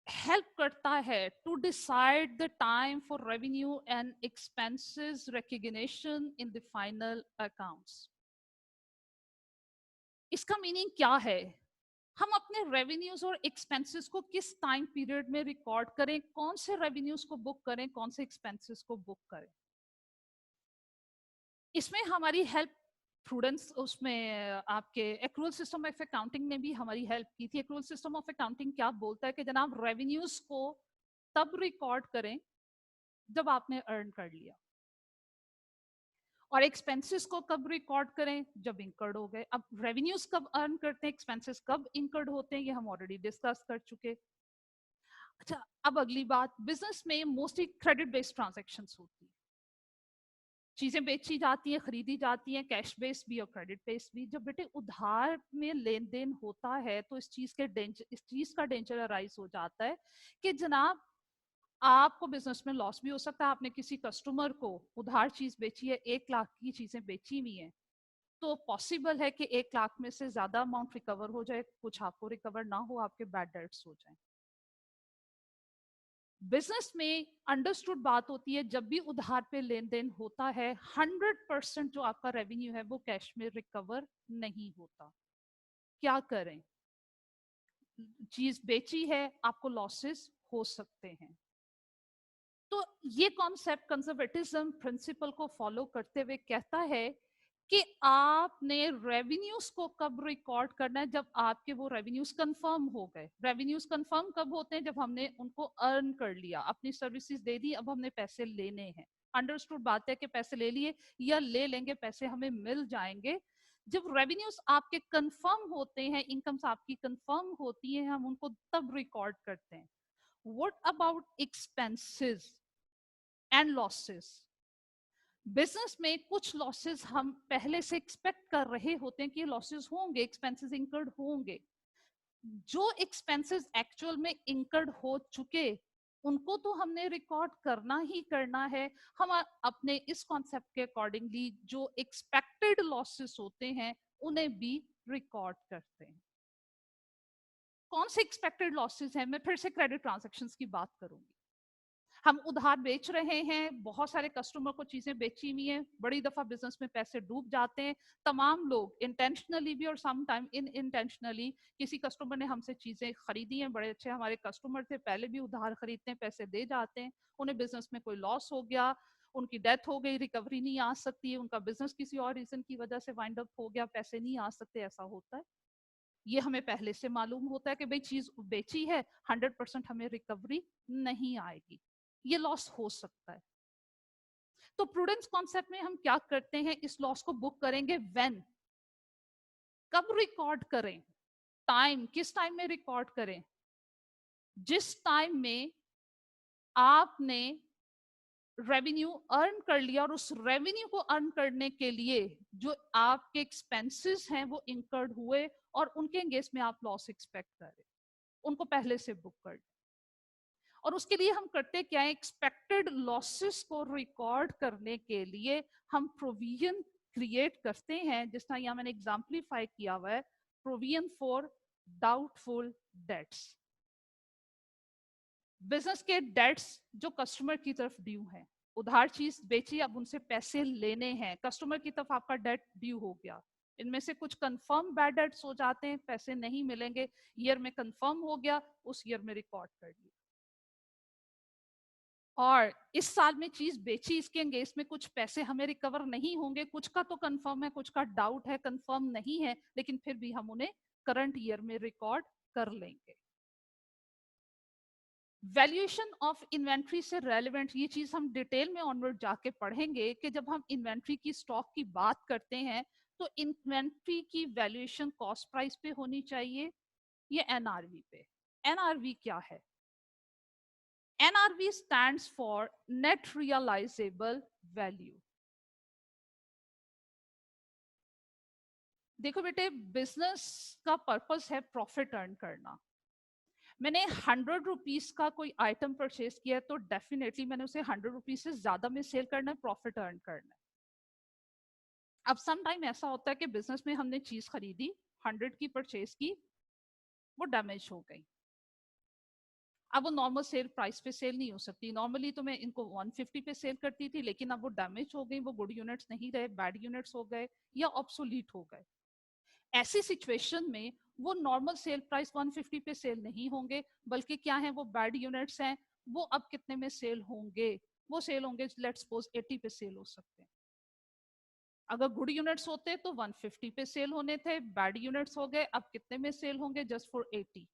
हेल्प करता है to decide the time for revenue and expenses recognition in the final accounts. इसका मीनिंग क्या है? हम अपने रेवेन्यूज और एक्सपेंसेस को किस टाइम पीरियड में रिकॉर्ड करें, कौन से रेवेन्यूज को बुक करें, कौन से एक्सपेंसेस को बुक करें. इसमें हमारी हेल्प प्रूडेंस, उसमें आपके एक्रूअल सिस्टम ऑफ अकाउंटिंग ने भी हमारी हेल्प की थी. एक्रूअल सिस्टम ऑफ अकाउंटिंग क्या बोलता है कि जनाब रेवेन्यूज को तब रिकॉर्ड करें जब आपने अर्न कर लिया, और एक्सपेंसेस को कब रिकॉर्ड करें, जब इंकर्ड हो गए. अब रेवेन्यूज कब अर्न करते हैं, एक्सपेंसेस कब इंकर्ड होते हैं, ये हम ऑलरेडी डिस्कस कर चुके. अच्छा, अब अगली बात, बिजनेस में मोस्टली क्रेडिट बेस्ड ट्रांजेक्शन होती है. चीजें बेची जाती हैं, खरीदी जाती हैं, कैश बेस्ड भी और क्रेडिट बेस्ड भी. जब बेटे उधार में लेन देन होता है तो इस चीज का डेंजर अराइज हो जाता है कि जनाब आपको बिजनेस में लॉस भी हो सकता है. आपने किसी कस्टमर को उधार चीज बेची है, 1 लाख की चीजें बेची हुई हैं, तो पॉसिबल है कि 1 लाख में से ज्यादा अमाउंट रिकवर हो जाए, कुछ आपको रिकवर ना हो, आपके बैड डेट्स हो जाए. बिजनेस में अंडरस्टूड बात होती है, जब भी उधार पे लेन देन होता है 100% जो आपका रेवेन्यू है वो कैश में रिकवर नहीं होता. क्या करें? चीज बेची है, आपको लॉसेस हो सकते हैं. तो ये कॉन्सेप्ट कंजर्वेटिज्म प्रिंसिपल को फॉलो करते हुए कहता है कि आपने रेवेन्यूज को कब रिकॉर्ड करना है, जब आपके वो रेवेन्यूज कंफर्म हो गए. रेवेन्यूज कंफर्म कब होते हैं, जब हमने उनको अर्न कर लिया, अपनी सर्विसेज दे दी, अब हमने पैसे लेने हैं. अंडरस्टूड बात है कि पैसे ले लिए या ले लेंगे, पैसे हमें मिल जाएंगे. जब रेवेन्यूज आपके कंफर्म होते हैं, इनकम्स आपकी कंफर्म होती है, हम उनको तब रिकॉर्ड करते हैं. What about expenses and losses? Business में कुछ लॉसेस हम पहले से एक्सपेक्ट कर रहे होते हैं कि लॉसेस होंगे, एक्सपेंसेस इंकर्ड होंगे। जो एक्सपेंसेस एक्चुअल में इंकर्ड हो चुके उनको तो हमने रिकॉर्ड करना ही करना है। हम अपने इस कॉन्सेप्ट के अकॉर्डिंगली जो एक्सपेक्टेड लॉसेस होते हैं उन्हें भी रिकॉर्ड करते हैं। कौन से एक्सपेक्टेड लॉसेस हैं? मैं फिर से क्रेडिट ट्रांजैक्शंस की बात करूंगी। हम उधार बेच रहे हैं, बहुत सारे कस्टमर को चीजें बेची हुई हैं, बड़ी दफा बिजनेस में पैसे डूब जाते हैं। तमाम लोग इंटेंशनली भी और सम टाइम इन इंटेंशनली, किसी कस्टमर ने हमसे चीजें खरीदी हैं, बड़े अच्छे हमारे कस्टमर थे, पहले भी उधार खरीदते हैं, पैसे दे जाते हैं, उन्हें बिजनेस में कोई लॉस हो गया, उनकी डेथ हो गई, रिकवरी नहीं आ सकती है, उनका बिजनेस किसी और रीजन की वजह से वाइंड अप हो गया, पैसे नहीं आ सकते, ऐसा होता है। ये हमें पहले से मालूम होता है कि भाई चीज बेची है, 100% हमें रिकवरी नहीं आएगी, ये लॉस हो सकता है। तो प्रूडेंस कॉन्सेप्ट में हम क्या करते हैं, इस लॉस को बुक करेंगे व्हेन, कब रिकॉर्ड करें, टाइम, किस टाइम में रिकॉर्ड करें? जिस टाइम में आपने रेवेन्यू अर्न कर लिया और उस रेवेन्यू को अर्न करने के लिए जो आपके एक्सपेंसेस हैं वो इंकर्ड हुए और उनके एंगेज में आप लॉस एक्सपेक्ट कर रहे, उनको पहले से बुक कर। और उसके लिए हम करते क्या है, एक्सपेक्टेड लॉसेस को रिकॉर्ड करने के लिए हम प्रोविजन क्रिएट करते हैं, जिस तरह यहाँ मैंने एग्जाम्पलीफाई किया हुआ है, provision for doubtful debts. Business के डेट्स जो कस्टमर की तरफ ड्यू है, उधार चीज बेची, अब उनसे पैसे लेने हैं, कस्टमर की तरफ आपका डेट ड्यू हो गया, इनमें से कुछ कंफर्म बैड डेट्स हो जाते हैं, पैसे नहीं मिलेंगे, ईयर में कंफर्म हो गया, उस ईयर में रिकॉर्ड कर लिया। और इस साल में चीज बेची, इसके एंगेज में कुछ पैसे हमें रिकवर नहीं होंगे, कुछ का तो कंफर्म है, कुछ का डाउट है, कंफर्म नहीं है, लेकिन फिर भी हम उन्हें करंट ईयर में रिकॉर्ड कर लेंगे। वैल्यूएशन ऑफ इन्वेंट्री से रेलेवेंट ये चीज हम डिटेल में ऑनवर्ड जाके पढ़ेंगे कि जब हम इन्वेंट्री की स्टॉक की बात करते हैं तो इन्वेंट्री की वैल्यूएशन कॉस्ट प्राइस पे होनी चाहिए या एनआरवी पे। एनआरवी क्या है? NRV stands for net realizable value. देखो बेटे, बिजनेस का पर्पस है प्रॉफिट अर्न करना। मैंने 100 रुपीज का कोई आइटम परचेज किया है तो डेफिनेटली मैंने उसे 100 रुपीज से ज्यादा में सेल करना है, प्रॉफिट अर्न करना है। अब सम टाइम ऐसा होता है कि बिजनेस में हमने चीज खरीदी, 100 की परचेज की, वो डैमेज हो गई, अब वो नॉर्मल सेल प्राइस पे सेल नहीं हो सकती। नॉर्मली तो मैं इनको 150 पे सेल करती थी, लेकिन अब वो डैमेज हो गई, वो गुड यूनिट्स नहीं रहे, बैड यूनिट्स हो गए या ऑब्सोलीट हो गए। ऐसी सिचुएशन में वो नॉर्मल सेल प्राइस 150 पे सेल नहीं होंगे, बल्कि क्या है, वो बैड यूनिट्स हैं, वो अब कितने में सेल होंगे? वो सेल होंगे लेट्स सपोज 80 पे सेल हो सकते हैं। अगर गुड यूनिट्स होते तो 150 पे सेल होने थे, बैड यूनिट्स हो गए, अब कितने में सेल होंगे? Just for 80।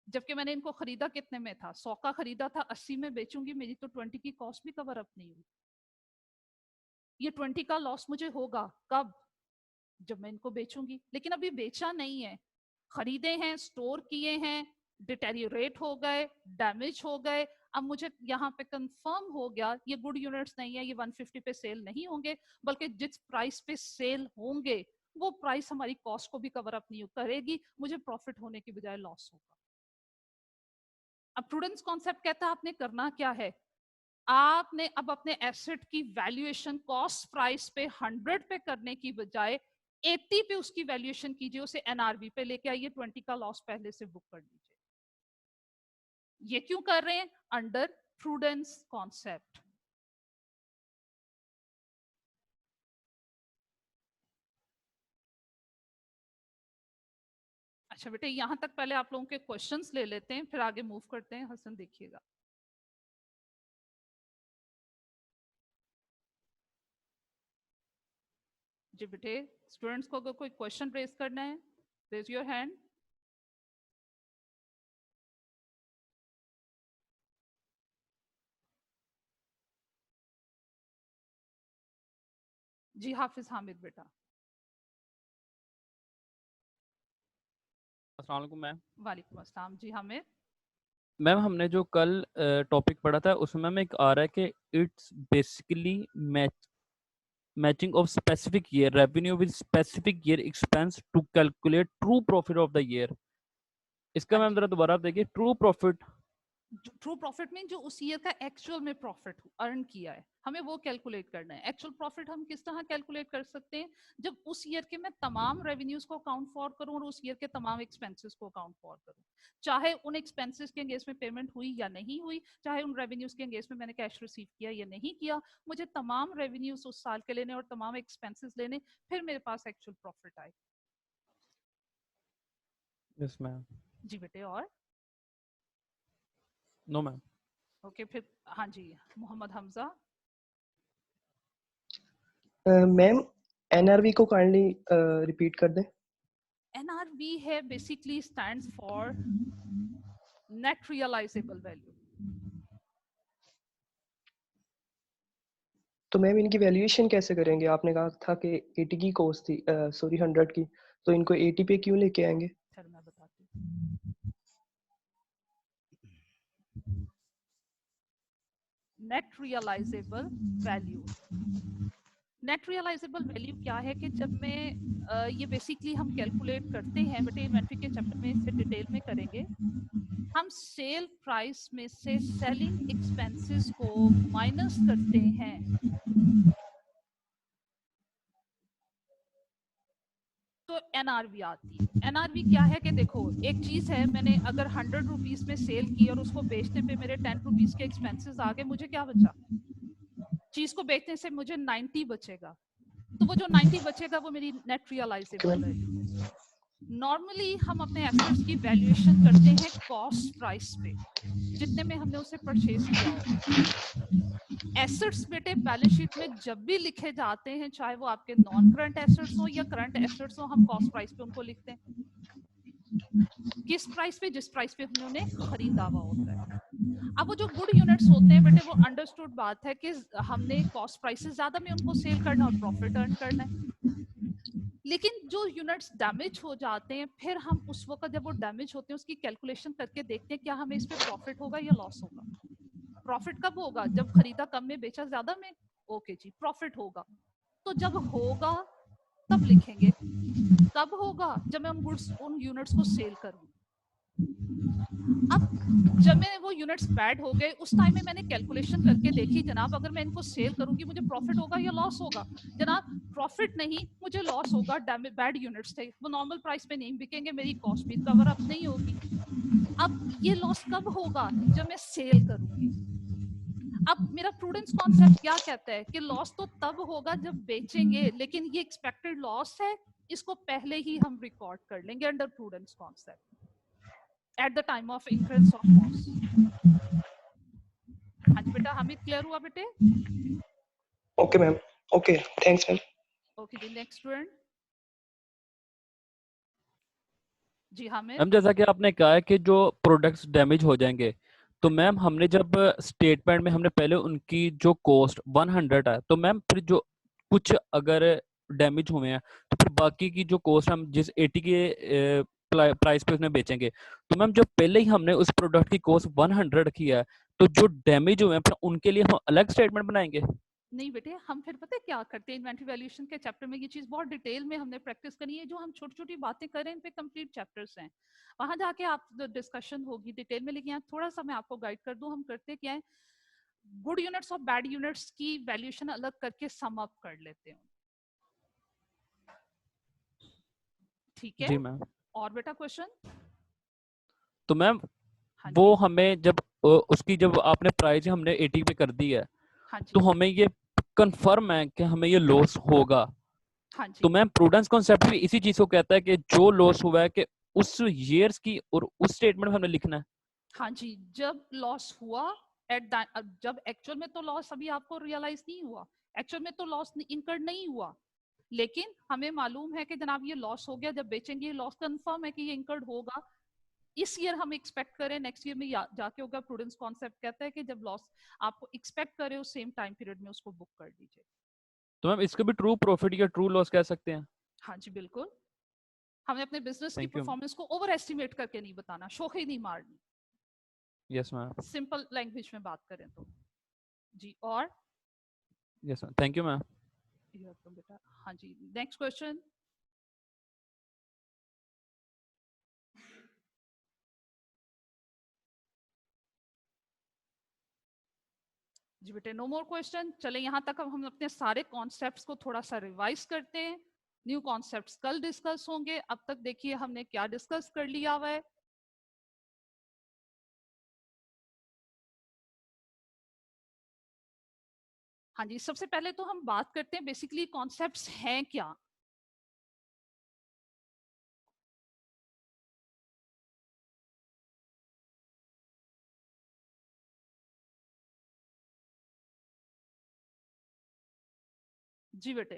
जबकि मैंने इनको खरीदा कितने में था? 100 का खरीदा था, 80 में बेचूंगी, मेरी तो 20 की कॉस्ट भी कवर अप नहीं हुई। ये 20 का लॉस मुझे होगा कब? जब मैं इनको बेचूंगी। लेकिन अभी बेचा नहीं है, खरीदे हैं, स्टोर किए हैं, डिटेरियोरेट हो गए, डैमेज हो गए, अब मुझे यहाँ पे कंफर्म हो गया ये गुड यूनिट्स नहीं है, ये 150 पे सेल नहीं होंगे, बल्कि जिस प्राइस पे सेल होंगे वो प्राइस हमारी कॉस्ट को भी कवर अप नहीं करेगी, मुझे प्रॉफिट होने की बजाय लॉस होगा। अब प्रूडेंस कॉन्सेप्ट कहता है आपने करना क्या है, आपने अब अपने एसेट की वैल्यूएशन कॉस्ट प्राइस पे 100 पे करने की बजाय 80 पे उसकी वैल्यूएशन कीजिए, उसे एनआरवी पे लेके आइए, 20 का लॉस पहले से बुक कर लीजिए। ये क्यों कर रहे हैं? Under prudence concept. अच्छा बेटे, यहां तक पहले आप लोगों के क्वेश्चंस ले लेते हैं, फिर आगे मूव करते हैं। हसन देखिएगा। जी बेटे, स्टूडेंट्स को अगर कोई क्वेश्चन रेज करना है, रेज योर हैंड। जी हाफिज हामिद बेटा। अस्सलाम वालेकुम मैम। वालेकुम अस्सलाम। जी हामिद। मैम हमने जो कल टॉपिक पढ़ा था उसमें मैम एक आ रहा है कि it's basically matching of specific year revenue with specific year expense to calculate true profit of the year. इसका हाँ मैम जी, जरा दोबारा आप देखिए, ट्रू प्रॉफिट। ट्रू प्रॉफिट में जो उस ईयर का एक्चुअल में प्रॉफिट अर्न किया है, हमें वो कैलकुलेट करना है। एक्चुअल प्रॉफिट हम किस तरह कैलकुलेट कर सकते हैं? जब उस ईयर के मैं तमाम रेवेन्यूज को अकाउंट फॉर करूं और उस ईयर के तमाम एक्सपेंसेस को अकाउंट फॉर करूं, चाहे उन एक्सपेंसेस के अंगेंस्ट में पेमेंट हुई या नहीं हुई, चाहे उन रेवेन्यूज के अंगेंस्ट में मैंने कैश रिसीव किया या नहीं किया, मुझे तमाम रेवेन्यूज उस साल के लेने और तमाम एक्सपेंसेस लेने, फिर मेरे पास एक्चुअल प्रॉफिट आए। Yes ma'am. जी बेटे। और नो मैम। ओके, फिर हाँ जी, मोहम्मद हमजा। मैम एनआरवी को काइंडली रिपीट कर दें। NRV है basically stands for net realisable value. तो मैम इनकी वैल्यूएशन कैसे करेंगे? आपने कहा था कि 80 की कॉस्ट थी, सॉरी 100 की, तो इनको 80 पे क्यों लेके आएंगे? चलो मैं बताती हूँ। Net realisable value, net realisable value क्या है कि जब मैं ये बेसिकली हम कैलकुलेट करते हैं, बट इन्वेंट्री के चैप्टर में इसे डिटेल में करेंगे। हम सेल प्राइस में से सेलिंग एक्सपेंसेस को माइनस करते हैं, तो एनआरवी आती है। एनआरवी क्या है कि देखो, एक चीज है, मैंने अगर 100 रुपीज में सेल की और उसको बेचने पे मेरे 10 रुपीज के एक्सपेंसेस आ गए, मुझे क्या बचा? चीज को बेचने से मुझे 90 बचेगा, तो वो जो 90 बचेगा वो मेरी नेट रियलाइजेबल वैल्यू है। नॉर्मली हम अपने एसेट्स की वैल्यूएशन करते हैं कॉस्ट प्राइस पे, जितने में हमने उसे परचेज किया होगा। एसेट्स बेटे बैलेंस शीट में जब भी लिखे जाते हैं, चाहे वो आपके नॉन करंट एसेट्स हो या करंट एसेट्स हो, हम कॉस्ट प्राइस पे उनको लिखते हैं। किस प्राइस पे? जिस प्राइस पे हमने उन्हें खरीदा हुआ होता है। अब वो जो गुड यूनिट्स होते हैं बेटे, वो अंडरस्टूड बात है कि हमने कॉस्ट प्राइसेस ज्यादा में उनको सेल करना और प्रॉफिट अर्न करना है। लेकिन जो यूनिट्स डैमेज हो जाते हैं, फिर हम उस वक्त जब वो डैमेज होते हैं उसकी कैलकुलेशन करके देखते हैं क्या हमें इस पे प्रॉफिट होगा या लॉस होगा। प्रॉफिट कब होगा? जब खरीदा कम में बेचा ज्यादा में। ओके जी, प्रॉफिट होगा। तो जब होगा तब लिखेंगे। कब होगा? जब मैं उन गुड्स उन यूनिट्स को सेल करूं। अब जब मैं वो यूनिट्स बैड हो गए, उस टाइम में मैंने कैलकुलेशन करके देखी, जनाब अगर मैं इनको सेल करूंगी मुझे प्रॉफिट होगा या लॉस होगा? जनाब प्रॉफिट नहीं, मुझे लॉस होगा। बैड यूनिट्स थे, वो नॉर्मल प्राइस पे नहीं बिकेंगे, मेरी कॉस्ट भी कवर अप नहीं होगी। अब ये लॉस कब होगा? जब मैं सेल करूंगी। अब मेरा प्रूडेंस कॉन्सेप्ट क्या कहता है कि लॉस तो तब होगा जब बेचेंगे, लेकिन ये एक्सपेक्टेड लॉस है, इसको पहले ही हम रिकॉर्ड कर लेंगे under prudence concept at the time of incurrence of loss. हाँ जी बेटा, हामिद क्लियर हुआ बेटे? Okay ma'am, okay thanks ma'am. Okay जी, नेक्स्ट स्टूडेंट। जी हामिद। मैम जैसा कि आपने कहा है कि जो प्रोडक्ट्स डैमेज हो जाएंगे, तो मैम हमने जब स्टेटमेंट में हमने पहले उनकी जो कॉस्ट 100 है, तो मैम फिर जो कुछ अगर डैमेज हुए हैं तो फिर बाकी की जो कॉस्ट हम जिस 80 के प्राइस पे उसमें बेचेंगे, तो मैम जब पहले ही हमने उस प्रोडक्ट की कॉस्ट 100 रखी है, तो जो डैमेज हुए हैं फिर उनके लिए हम अलग स्टेटमेंट बनाएंगे? नहीं बेटे, हम फिर पता है क्या करते हैं, इन्वेंटरी वैल्यूएशन के चैप्टर में ये चीज बहुत डिटेल में हमने प्रैक्टिस करी है। जो हम छोटी छोटी बातें कर रहे हैं इन पे कंप्लीट चैप्टर्स हैं, वहां जाके आप डिस्कशन होगी डिटेल में। लेकिन यहाँ थोड़ा सा मैं आपको गाइड कर दूं, हम करते क्या है, गुड यूनिट्स और बैड यूनिट्स की वैल्यूएशन अलग करके सम अप कर लेते हैं। ठीक है? जी मैम। और बेटा क्वेश्चन? तो मैम हाँ वो जी। हमें जब उसकी जब आपने प्राइस हमने 80 पे कर दी है, हाँ तो जी। हमें ये कंफर्म है कि हमें ये लॉस होगा। हाँ तो जी। मैम प्रूडेंस कॉन्सेप्ट भी इसी चीज को कहता है कि जो लॉस हुआ है कि उस ईयर्स की और उस स्टेटमेंट में हमने लिखना है। हाँ जी, जब लॉस हुआ जब एक्चुअल में तो लॉस अभी आपको रियलाइज नहीं हुआ, एक्चुअल में तो लॉस इंकर्ड नहीं हुआ, लेकिन हमें मालूम है कि जनाब ये लॉस हो गया, जब बेचेंगे ये लॉस कंफर्म है कि ये इंकर्ड होगा। इस ईयर हम एक्सपेक्ट करें, नेक्स्ट ईयर में जाके होगा। प्रूडेंस कॉन्सेप्ट कहता है कि जब लॉस आपको एक्सपेक्ट करे उस सेम टाइम पीरियड में उसको बुक कर दीजिए। तो मैम इसको भी ट्रू प्रॉफिट या ट्रू लॉस कह सकते हैं? हाँ जी बिल्कुल। हमें अपने बिजनेस की थैंक यू। परफॉर्मेंस को ओवर एस्टिमेट करके नहीं बताना, शोखी नहीं मारनी। Yes ma'am. सिंपल लैंग्वेज में बात करें तो जी। और yes ma'am, thank you ma'am. बेटा हाँ जी, नेक्स्ट क्वेश्चन। जी बेटे नो मोर क्वेश्चन। चले यहाँ तक अब हम अपने सारे कॉन्सेप्ट्स को थोड़ा सा रिवाइज करते हैं। न्यू कॉन्सेप्ट्स कल डिस्कस होंगे। अब तक देखिए हमने क्या डिस्कस कर लिया हुआ है। हाँ जी, सबसे पहले तो हम बात करते हैं बेसिकली कॉन्सेप्ट्स हैं क्या। जी बेटे,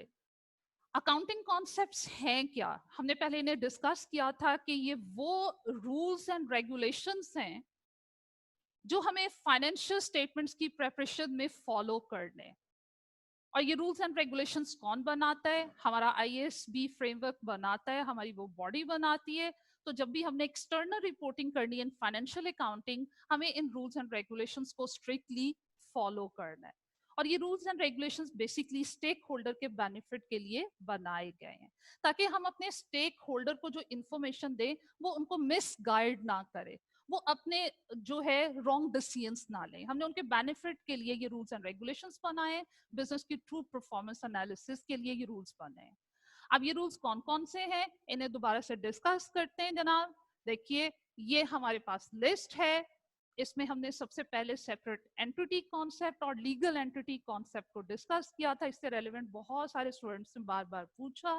अकाउंटिंग कॉन्सेप्ट्स हैं क्या। हमने पहले इन्हें डिस्कस किया था कि ये वो रूल्स एंड रेगुलेशंस हैं जो हमें फाइनेंशियल स्टेटमेंट्स की प्रिपरेशन में फॉलो करने। और ये रूल्स एंड रेगुलेशंस कौन बनाता है, हमारा आईएएसबी फ्रेमवर्क बनाता है, हमारी वो बॉडी बनाती है। तो जब भी हमने एक्सटर्नल रिपोर्टिंग करनी है इन फाइनेंशियल अकाउंटिंग, हमें इन रूल्स एंड रेगुलेशंस को स्ट्रिक्टली फॉलो करना है। और ये rules and regulations basically stakeholder के बेनिफिट के लिए बनाए गए हैं, ताकि हम अपने स्टेक होल्डर को जो इंफॉर्मेशन दें वो उनको मिस गाइड ना करे, वो अपने जो है रॉन्ग डिसीजंस ना लें। हमने उनके बेनिफिट के लिए ये रूल्स एंड रेगुलेशंस बनाए, बिजनेस की ट्रू परफॉर्मेंस एनालिसिस के लिए ये रूल्स बने हैं। अब ये रूल्स कौन कौन से हैं, इन्हें दोबारा से डिस्कस करते हैं जनाब। देखिए ये हमारे पास लिस्ट है। इसमें हमने सबसे पहले सेपरेट एंटिटी कॉन्सेप्ट और लीगल एंटिटी कॉन्सेप्ट को डिस्कस किया था। इससे रेलेवेंट बहुत सारे स्टूडेंट्स ने बार बार पूछा।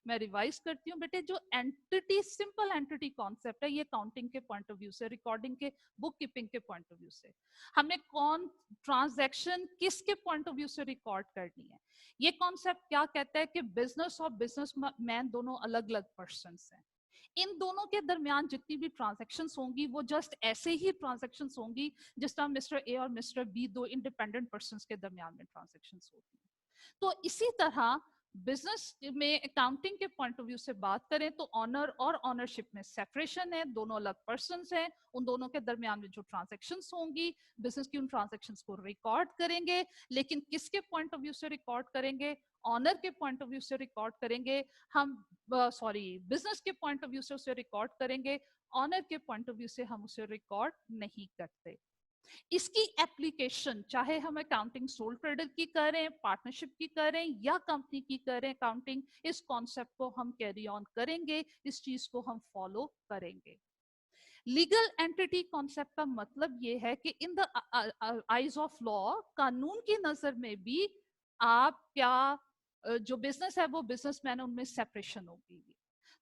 मैं रिवाइज करती हूँ बेटे, जो एंटिटी सिंपल एंटिटी कॉन्सेप्ट है, ये काउंटिंग के पॉइंट ऑफ व्यू से, रिकॉर्डिंग के, बुक कीपिंग के पॉइंट ऑफ व्यू से, हमने कौन ट्रांजैक्शन किसके पॉइंट ऑफ व्यू से रिकॉर्ड करनी है। ये कॉन्सेप्ट क्या कहता है कि बिजनेस और बिजनेस मैन दोनों अलग अलग पर्सन हैं। इन दोनों के दरमियान जितनी भी ट्रांजैक्शंस होंगी वो जस्ट ऐसे ही ट्रांजैक्शंस होंगी जिस तरह मिस्टर ए और मिस्टर बी दो इंडिपेंडेंट पर्संस के दरमियान में ट्रांजैक्शंस होती हैं। तो इसी तरह बिजनेस में अकाउंटिंग के पॉइंट ऑफ व्यू से बात करें तो ऑनर और ऑनरशिप में सेपरेशन है, दोनों अलग पर्संस हैं। उन दोनों के दरमियान में जो ट्रांजैक्शंस होंगी, बिजनेस की उन ट्रांजैक्शंस को रिकॉर्ड करेंगे, लेकिन किसके पॉइंट ऑफ व्यू से रिकॉर्ड करेंगे, ऑनर के पॉइंट ऑफ व्यू से रिकॉर्ड करेंगे हम, सॉरी बिजनेस के पॉइंट ऑफ व्यू से उसे रिकॉर्ड करेंगे, ऑनर के पॉइंट ऑफ व्यू से हम उसे रिकॉर्ड नहीं करते। इसकी एप्लीकेशन चाहे हम अकाउंटिंग सोल ट्रेडर की करें, पार्टनरशिप की करें या कंपनी की करें अकाउंटिंग, इस कॉन्सेप्ट को हम कैरी ऑन करेंगे, इस चीज को हम फॉलो करेंगे। लीगल एंटिटी कॉन्सेप्ट का मतलब ये है कि in the eyes of law, कानून की नजर में भी आप क्या जो बिजनेस है वो बिजनेसमैन, उनमें सेपरेशन होगी।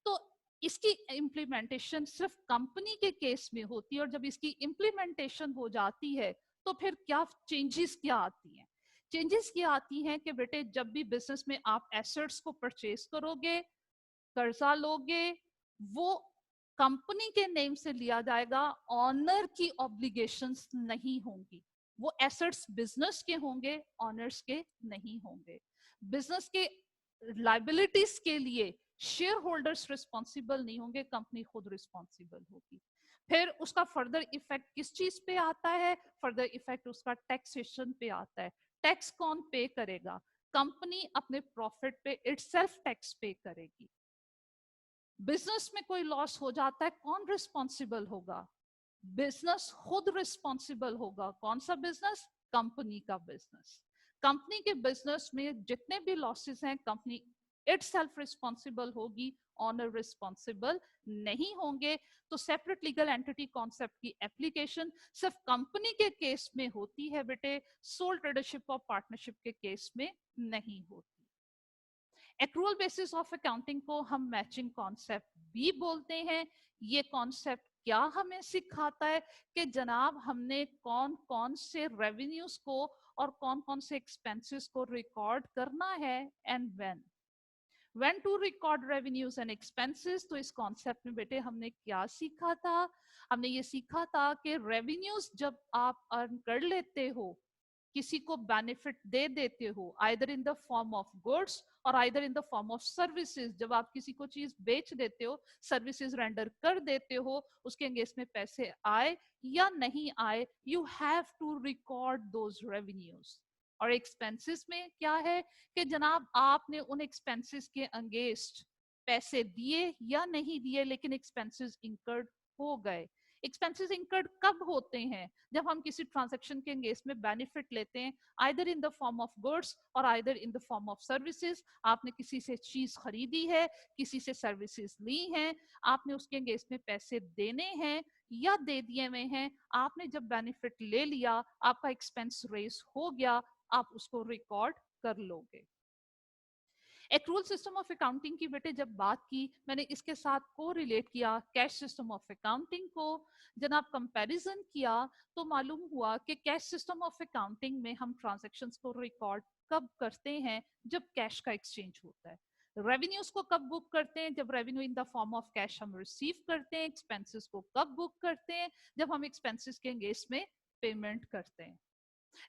तो इसकी इम्प्लीमेंटेशन सिर्फ कंपनी के केस में होती है, और जब इसकी इम्प्लीमेंटेशन हो जाती है तो फिर क्या चेंजेस क्या आती हैं। चेंजेस क्या आती हैं कि बेटे जब भी बिजनेस में आप एसेट्स को परचेज करोगे, कर्जा लोगे, वो कंपनी के नेम से लिया जाएगा, ऑनर की ऑब्लिगेशंस नहीं होंगी। वो एसेट्स बिजनेस के होंगे, ऑनर्स के नहीं होंगे। बिजनेस के लाइबिलिटीज के लिए शेयर होल्डर्स रिस्पॉन्सिबल नहीं होंगे, कंपनी खुद रिस्पॉन्सिबल होगी। फिर उसका फर्दर इफेक्ट किस चीज पे आता है, फर्दर इफेक्ट उसका टैक्सेशन पे आता है। टैक्स कौन पे करेगा, कंपनी अपने प्रॉफिट पे इटसेल्फ टैक्स पे करेगी। बिजनेस में कोई लॉस हो जाता है, कौन रिस्पॉन्सिबल होगा, बिजनेस खुद रिस्पॉन्सिबल होगा। कौन सा बिजनेस, कंपनी का बिजनेस। कंपनी के बिजनेस में जितने भी लॉसेस हैं कंपनी इटसेल्फ रिस्पॉन्सिबल होगी, ऑनर रिस्पॉन्सिबल नहीं होंगे। तो सेपरेट लीगल एंटिटी कॉन्सेप्ट की एप्लीकेशन सिर्फ कंपनी के केस में होती है बेटे, सोल ट्रेडरशिप और पार्टनरशिप के केस में नहीं होती। एक्रूअल बेसिस ऑफ अकाउंटिंग को हम मैचिंग कॉन्सेप्ट भी बोलते हैं। ये कॉन्सेप्ट क्या हमें सिखाता है कि जनाब हमने कौन कौन से रेवेन्यूज को और कौन कौन से एक्सपेंसेस को रिकॉर्ड करना है, and when to record revenues and expenses. तो इस कॉन्सेप्ट में बेटे हमने क्या सीखा था, हमने ये सीखा था कि रेवेन्यूज जब आप अर्न कर लेते हो किसी को बेनिफिट दे देते हो, either in the form of goods और either in the form of services. जब आप किसी को चीज बेच देते हो, सर्विसेज रेंडर कर देते हो, उसके अगेंस्ट में पैसे आए या नहीं आए, you have to record those revenues. और एक्सपेंसेस में क्या है कि जनाब आपने उन एक्सपेंसेस के अगेंस्ट पैसे दिए या नहीं दिए, लेकिन एक्सपेंसेस इंकर्ड हो गए। एक्सपेंसेस इंकर्ड कब होते हैं? जब हम किसी ट्रांजैक्शन के अगेंस्ट में बेनिफिट लेते हैं, either in the form of goods और either in the form of services. आपने किसी से चीज खरीदी है, किसी से सर्विसेज ली हैं, आपने उसके अगेंस्ट में पैसे देने हैं या दे दिए हुए हैं, आपने जब बेनिफिट ले लिया, आपका एक्सपेंस रेस हो गया, आप उसको रिकॉर्ड कर लोगे। एक्रूअल सिस्टम ऑफ अकाउंटिंग की बेटे जब बात की, मैंने इसके साथ को रिलेट किया कैश सिस्टम ऑफ अकाउंटिंग को। जनाब कंपैरिजन किया तो मालूम हुआ कि कैश सिस्टम ऑफ अकाउंटिंग में हम ट्रांजैक्शंस को रिकॉर्ड कब करते हैं? जब कैश का एक्सचेंज होता है। रेवेन्यूज को कब बुक करते हैं? जब revenue in the form of cash हम रिसीव करते हैं। एक्सपेंसेस को कब बुक करते हैं? जब हम एक्सपेंसेस के अगेंस्ट में पेमेंट करते हैं।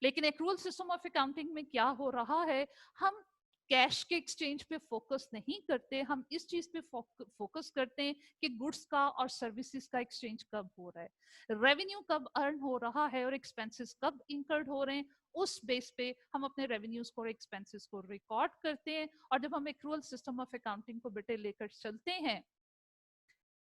लेकिन एक्रूअल सिस्टम ऑफ अकाउंटिंग में क्या हो रहा है, हम कैश के एक्सचेंज पे फोकस नहीं करते, हम इस चीज पे फोकस करते हैं कि गुड्स का और सर्विसेज का एक्सचेंज कब हो रहा है, रेवेन्यू कब अर्न हो रहा है और एक्सपेंसेस कब इंकर्ड हो रहे हैं। उस बेस पे हम अपने रेवेन्यूज को और एक्सपेंसेस को रिकॉर्ड करते हैं। और जब हम एक्रूअल सिस्टम ऑफ अकाउंटिंग को बेटे लेकर चलते हैं,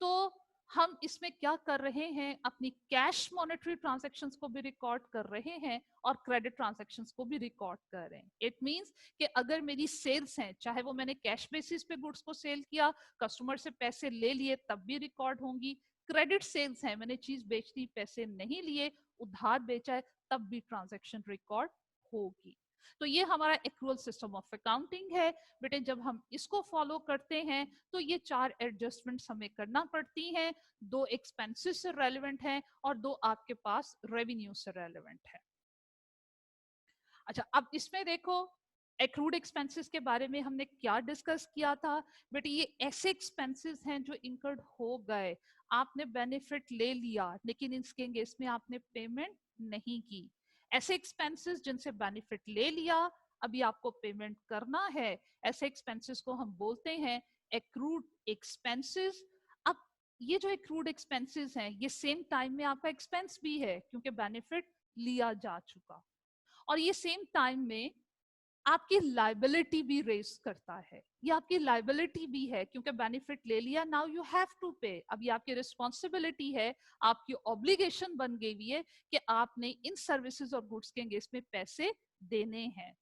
तो हम इसमें क्या कर रहे हैं, अपनी कैश मॉनेटरी ट्रांजैक्शंस को भी रिकॉर्ड कर रहे हैं और क्रेडिट ट्रांजैक्शंस को भी रिकॉर्ड कर रहे हैं। इट मींस कि अगर मेरी सेल्स हैं, चाहे वो मैंने कैश बेसिस पे गुड्स को सेल किया, कस्टमर से पैसे ले लिए, तब भी रिकॉर्ड होंगी। क्रेडिट सेल्स है, मैंने चीज बेच दी, पैसे नहीं लिए, उधार बेचा है, तब भी ट्रांजैक्शन रिकॉर्ड होगी। तो ये हमारा एक्रूअल सिस्टम ऑफ अकाउंटिंग है बेटे। जब हम इसको फॉलो करते हैं तो ये 4 एडजस्टमेंट्स हमें करना पड़ती हैं। 2 एक्सपेंसेस से रेलेवेंट हैं और 2 आपके पास रेवेन्यू से रेलेवेंट है। अच्छा, अब इसमें देखो एक्रूड एक्सपेंसेस के बारे में हमने क्या डिस्कस किया था बेटे। ये ऐसे एक्सपेंसेस हैं जो इंकर्ड हो गए, आपने बेनिफिट ले लिया लेकिन इसके अगेंस्ट में आपने पेमेंट नहीं की। ऐसे एक्सपेंसेस जिनसे बेनिफिट ले लिया, अभी आपको पेमेंट करना है, ऐसे एक्सपेंसेस को हम बोलते हैं एक्रूड एक्सपेंसेस। अब ये जो एक्रूड एक्सपेंसेस हैं, ये सेम टाइम में आपका एक्सपेंस भी है क्योंकि बेनिफिट लिया जा चुका, और ये सेम टाइम में आपकी लाइबिलिटी भी रेज करता है। ये आपकी लाइबिलिटी भी है क्योंकि बेनिफिट ले लिया, नाउ यू हैव टू पे। अब ये आपकी रिस्पॉन्सिबिलिटी है, आपकी ऑब्लिगेशन बन गई हुई है कि आपने इन सर्विसेज और गुड्स के अगेंस्ट में पैसे देने हैं।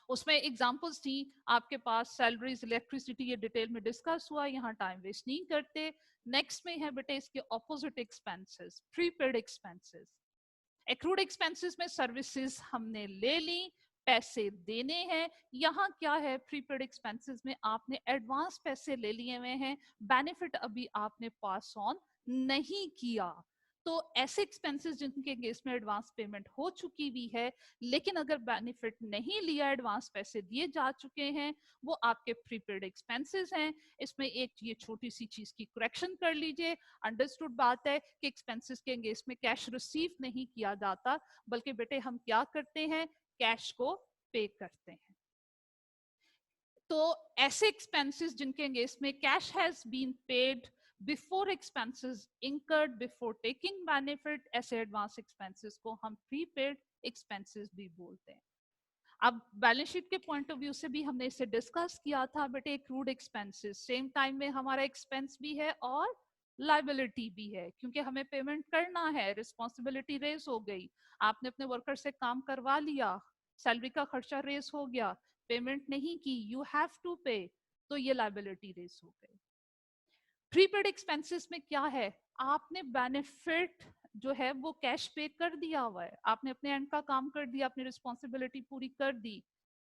उसमें एग्जांपल्स थी आपके पास, सैलरीज, इलेक्ट्रिसिटी, ये डिटेल में डिस्कस हुआ, यहाँ टाइम वेस्ट नहीं करते। नेक्स्ट में है बेटे इसके opposite expenses, prepaid expenses. Accrued expenses में सर्विसेज हमने ले ली, पैसे देने हैं। यहाँ क्या है, प्रीपेड एक्सपेंसेस में आपने एडवांस पैसे ले लिए हुए हैं, बेनिफिट अभी आपने पास ऑन नहीं किया। तो ऐसे एक्सपेंसेस जिनके अगेंस्ट में एडवांस पेमेंट हो चुकी हुई है लेकिन अगर बेनिफिट नहीं लिया, एडवांस पैसे दिए जा चुके हैं, वो आपके प्रीपेड एक्सपेंसेस हैं। इसमें एक ये छोटी सी चीज की करेक्शन कर लीजिए। अंडरस्टूड बात है कि एक्सपेंसेस के अगेंस्ट में कैश रिसीव नहीं किया जाता, बल्कि बेटे हम क्या करते हैं, कैश को पे करते हैं। तो ऐसे एक्सपेंसेस जिनके अगेंस्ट में cash has been paid before expenses incurred before taking benefit, ऐसे एडवांस एक्सपेंसेस को हम प्रीपेड एक्सपेंसेस भी बोलते हैं। अब बैलेंस शीट के पॉइंट ऑफ व्यू से भी हमने इसे डिस्कस किया था बेटे। एक्रूड एक्सपेंसेस सेम टाइम में हमारा एक्सपेंस भी है और लाइबिलिटी भी है, क्योंकि हमें पेमेंट करना है, रिस्पॉन्सिबिलिटी रेज हो गई, आपने अपने वर्कर से काम करवा लिया, सैलरी का खर्चा रेज हो गया, पेमेंट नहीं की, यू हैव टू पे, तो ये लाइबिलिटी रेज हो गई। प्रीपेड एक्सपेंसेस में क्या है, आपने बेनिफिट जो है वो कैश पे कर दिया हुआ है, आपने अपने एंड का काम कर दिया, अपनी रिस्पॉन्सिबिलिटी पूरी कर दी,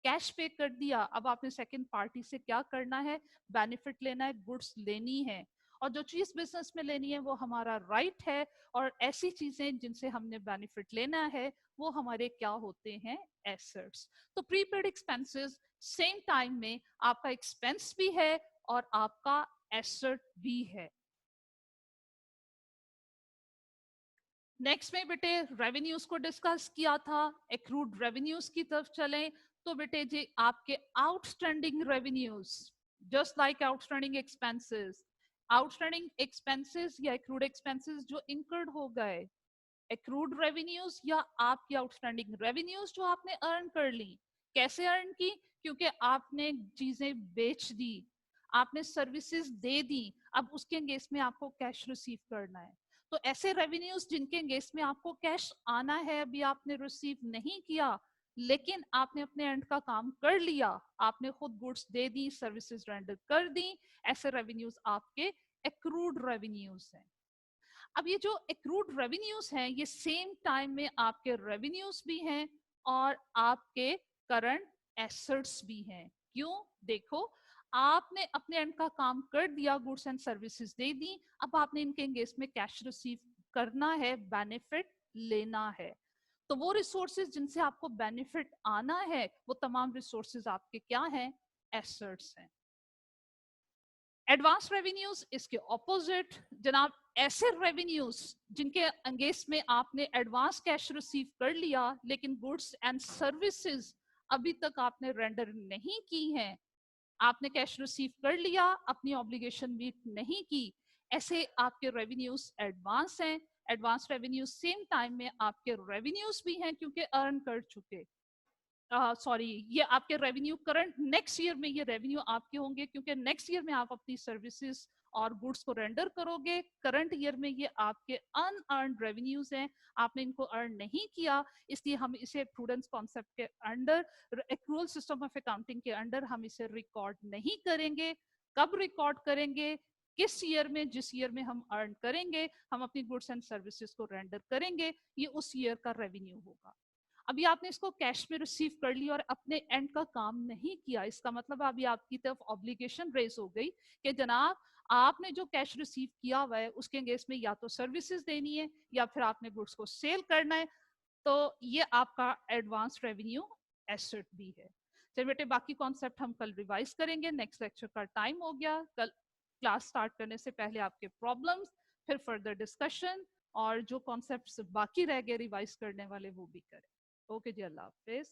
कैश पे कर दिया। अब आपने सेकंड पार्टी से क्या करना है, बेनिफिट लेना है, गुड्स लेनी है, और जो चीज बिजनेस में लेनी है वो हमारा राइट है, और ऐसी चीजें जिनसे हमने बेनिफिट लेना है वो हमारे क्या होते हैं, एसेट्स। तो प्रीपेड एक्सपेंसेस सेम टाइम में आपका एक्सपेंस भी है और आपका एसेट भी है। नेक्स्ट में बेटे रेवेन्यूज को डिस्कस किया था, एक्रूड रेवेन्यूज की तरफ चले तो बेटे जी आपके outstanding revenues, just like outstanding expenses या एक्रूड एक्सपेंसेस जो इंकर्ड हो गए, एक्रूड रेवेन्यूज या आपकी आउटस्टैंडिंग रेवेन्यूज जो आपने अर्न कर ली। कैसे अर्न की? क्योंकि आपने चीजें बेच दी, आपने सर्विसेज दे दी, अब उसके अगेंस्ट में आपको कैश रिसीव करना है। तो ऐसे रेवेन्यूज जिनके अगेंस्ट में आपको कैश आना है, अभी आपने रिसीव नहीं किया लेकिन आपने अपने एंड का काम कर लिया, आपने खुद गुड्स दे दी, सर्विसेज रेंडर कर दी, ऐसे रेवेन्यूज आपके एक्रूड रेवेन्यूज हैं। अब ये जो एक्रूड रेवेन्यूज हैं ये सेम टाइम में आपके रेवेन्यूज भी हैं और आपके करंट एसेट्स भी हैं। क्यों? देखो, आपने अपने एंड का काम कर दिया, गुड्स एंड सर्विसेज दे दी, अब आपने इनके एंगेज में कैश रिसीव करना है, बेनिफिट लेना है। तो वो रिसोर्सेज जिनसे आपको बेनिफिट आना है वो तमाम रिसोर्सेज आपके क्या हैं? एसेट्स हैं। एडवांस रेवेन्यूज इसके ऑपोजिट जनाब, ऐसे रेवेन्यूज जिनके अंगेंस्ट में आपने एडवांस कैश रिसीव कर लिया लेकिन गुड्स एंड सर्विसेज अभी तक आपने रेंडर नहीं की हैं, आपने कैश रिसीव कर लिया, अपनी ऑब्लिगेशन मीट नहीं की, ऐसे आपके रेवेन्यूज एडवांस हैं। एडवांस रेवेन्यूज सेम टाइम में आपके रेवेन्यूज भी हैं क्योंकि अर्न कर चुके, सॉरी ये आपके रेवेन्यू करंट नेक्स्ट ईयर में ये रेवेन्यू आपके होंगे क्योंकि नेक्स्ट ईयर में आप अपनी सर्विसेज और गुड्स को रेंडर करोगे। करंट ईयर में ये आपके अनअर्न्ड रेवेन्यूज हैं, आपने इनको अर्न नहीं किया, इसलिए हम इसे प्रूडेंस कॉन्सेप्ट के under, accrual system of accounting के अंडर हम इसे रिकॉर्ड नहीं करेंगे। कब रिकॉर्ड करेंगे? किस ईयर में? जिस ईयर में हम अर्न करेंगे, हम अपनी गुड्स एंड सर्विसेज को रेंडर करेंगे, ये उस ईयर का रेवेन्यू होगा। अभी आपने इसको कैश में रिसीव कर लिया और अपने एंड का काम नहीं किया, इसका मतलब अभी आपकी तरफ ऑब्लिगेशन रेज हो गई कि जनाब आपने जो कैश रिसीव किया हुआ है उसके अगेंस्ट में या तो सर्विसेज देनी है या फिर आपने गुड्स को सेल करना है, तो ये आपका एडवांस रेवेन्यू एसेट भी है। चलिए बेटे, बाकी कॉन्सेप्ट हम कल रिवाइज करेंगे, नेक्स्ट लेक्चर का टाइम हो गया। कल क्लास स्टार्ट करने से पहले आपके प्रॉब्लम्स, फिर फर्दर डिस्कशन, और जो कॉन्सेप्ट्स बाकी रह गए रिवाइज करने वाले वो भी करें। ओके जी, अल्लाह हाफिज।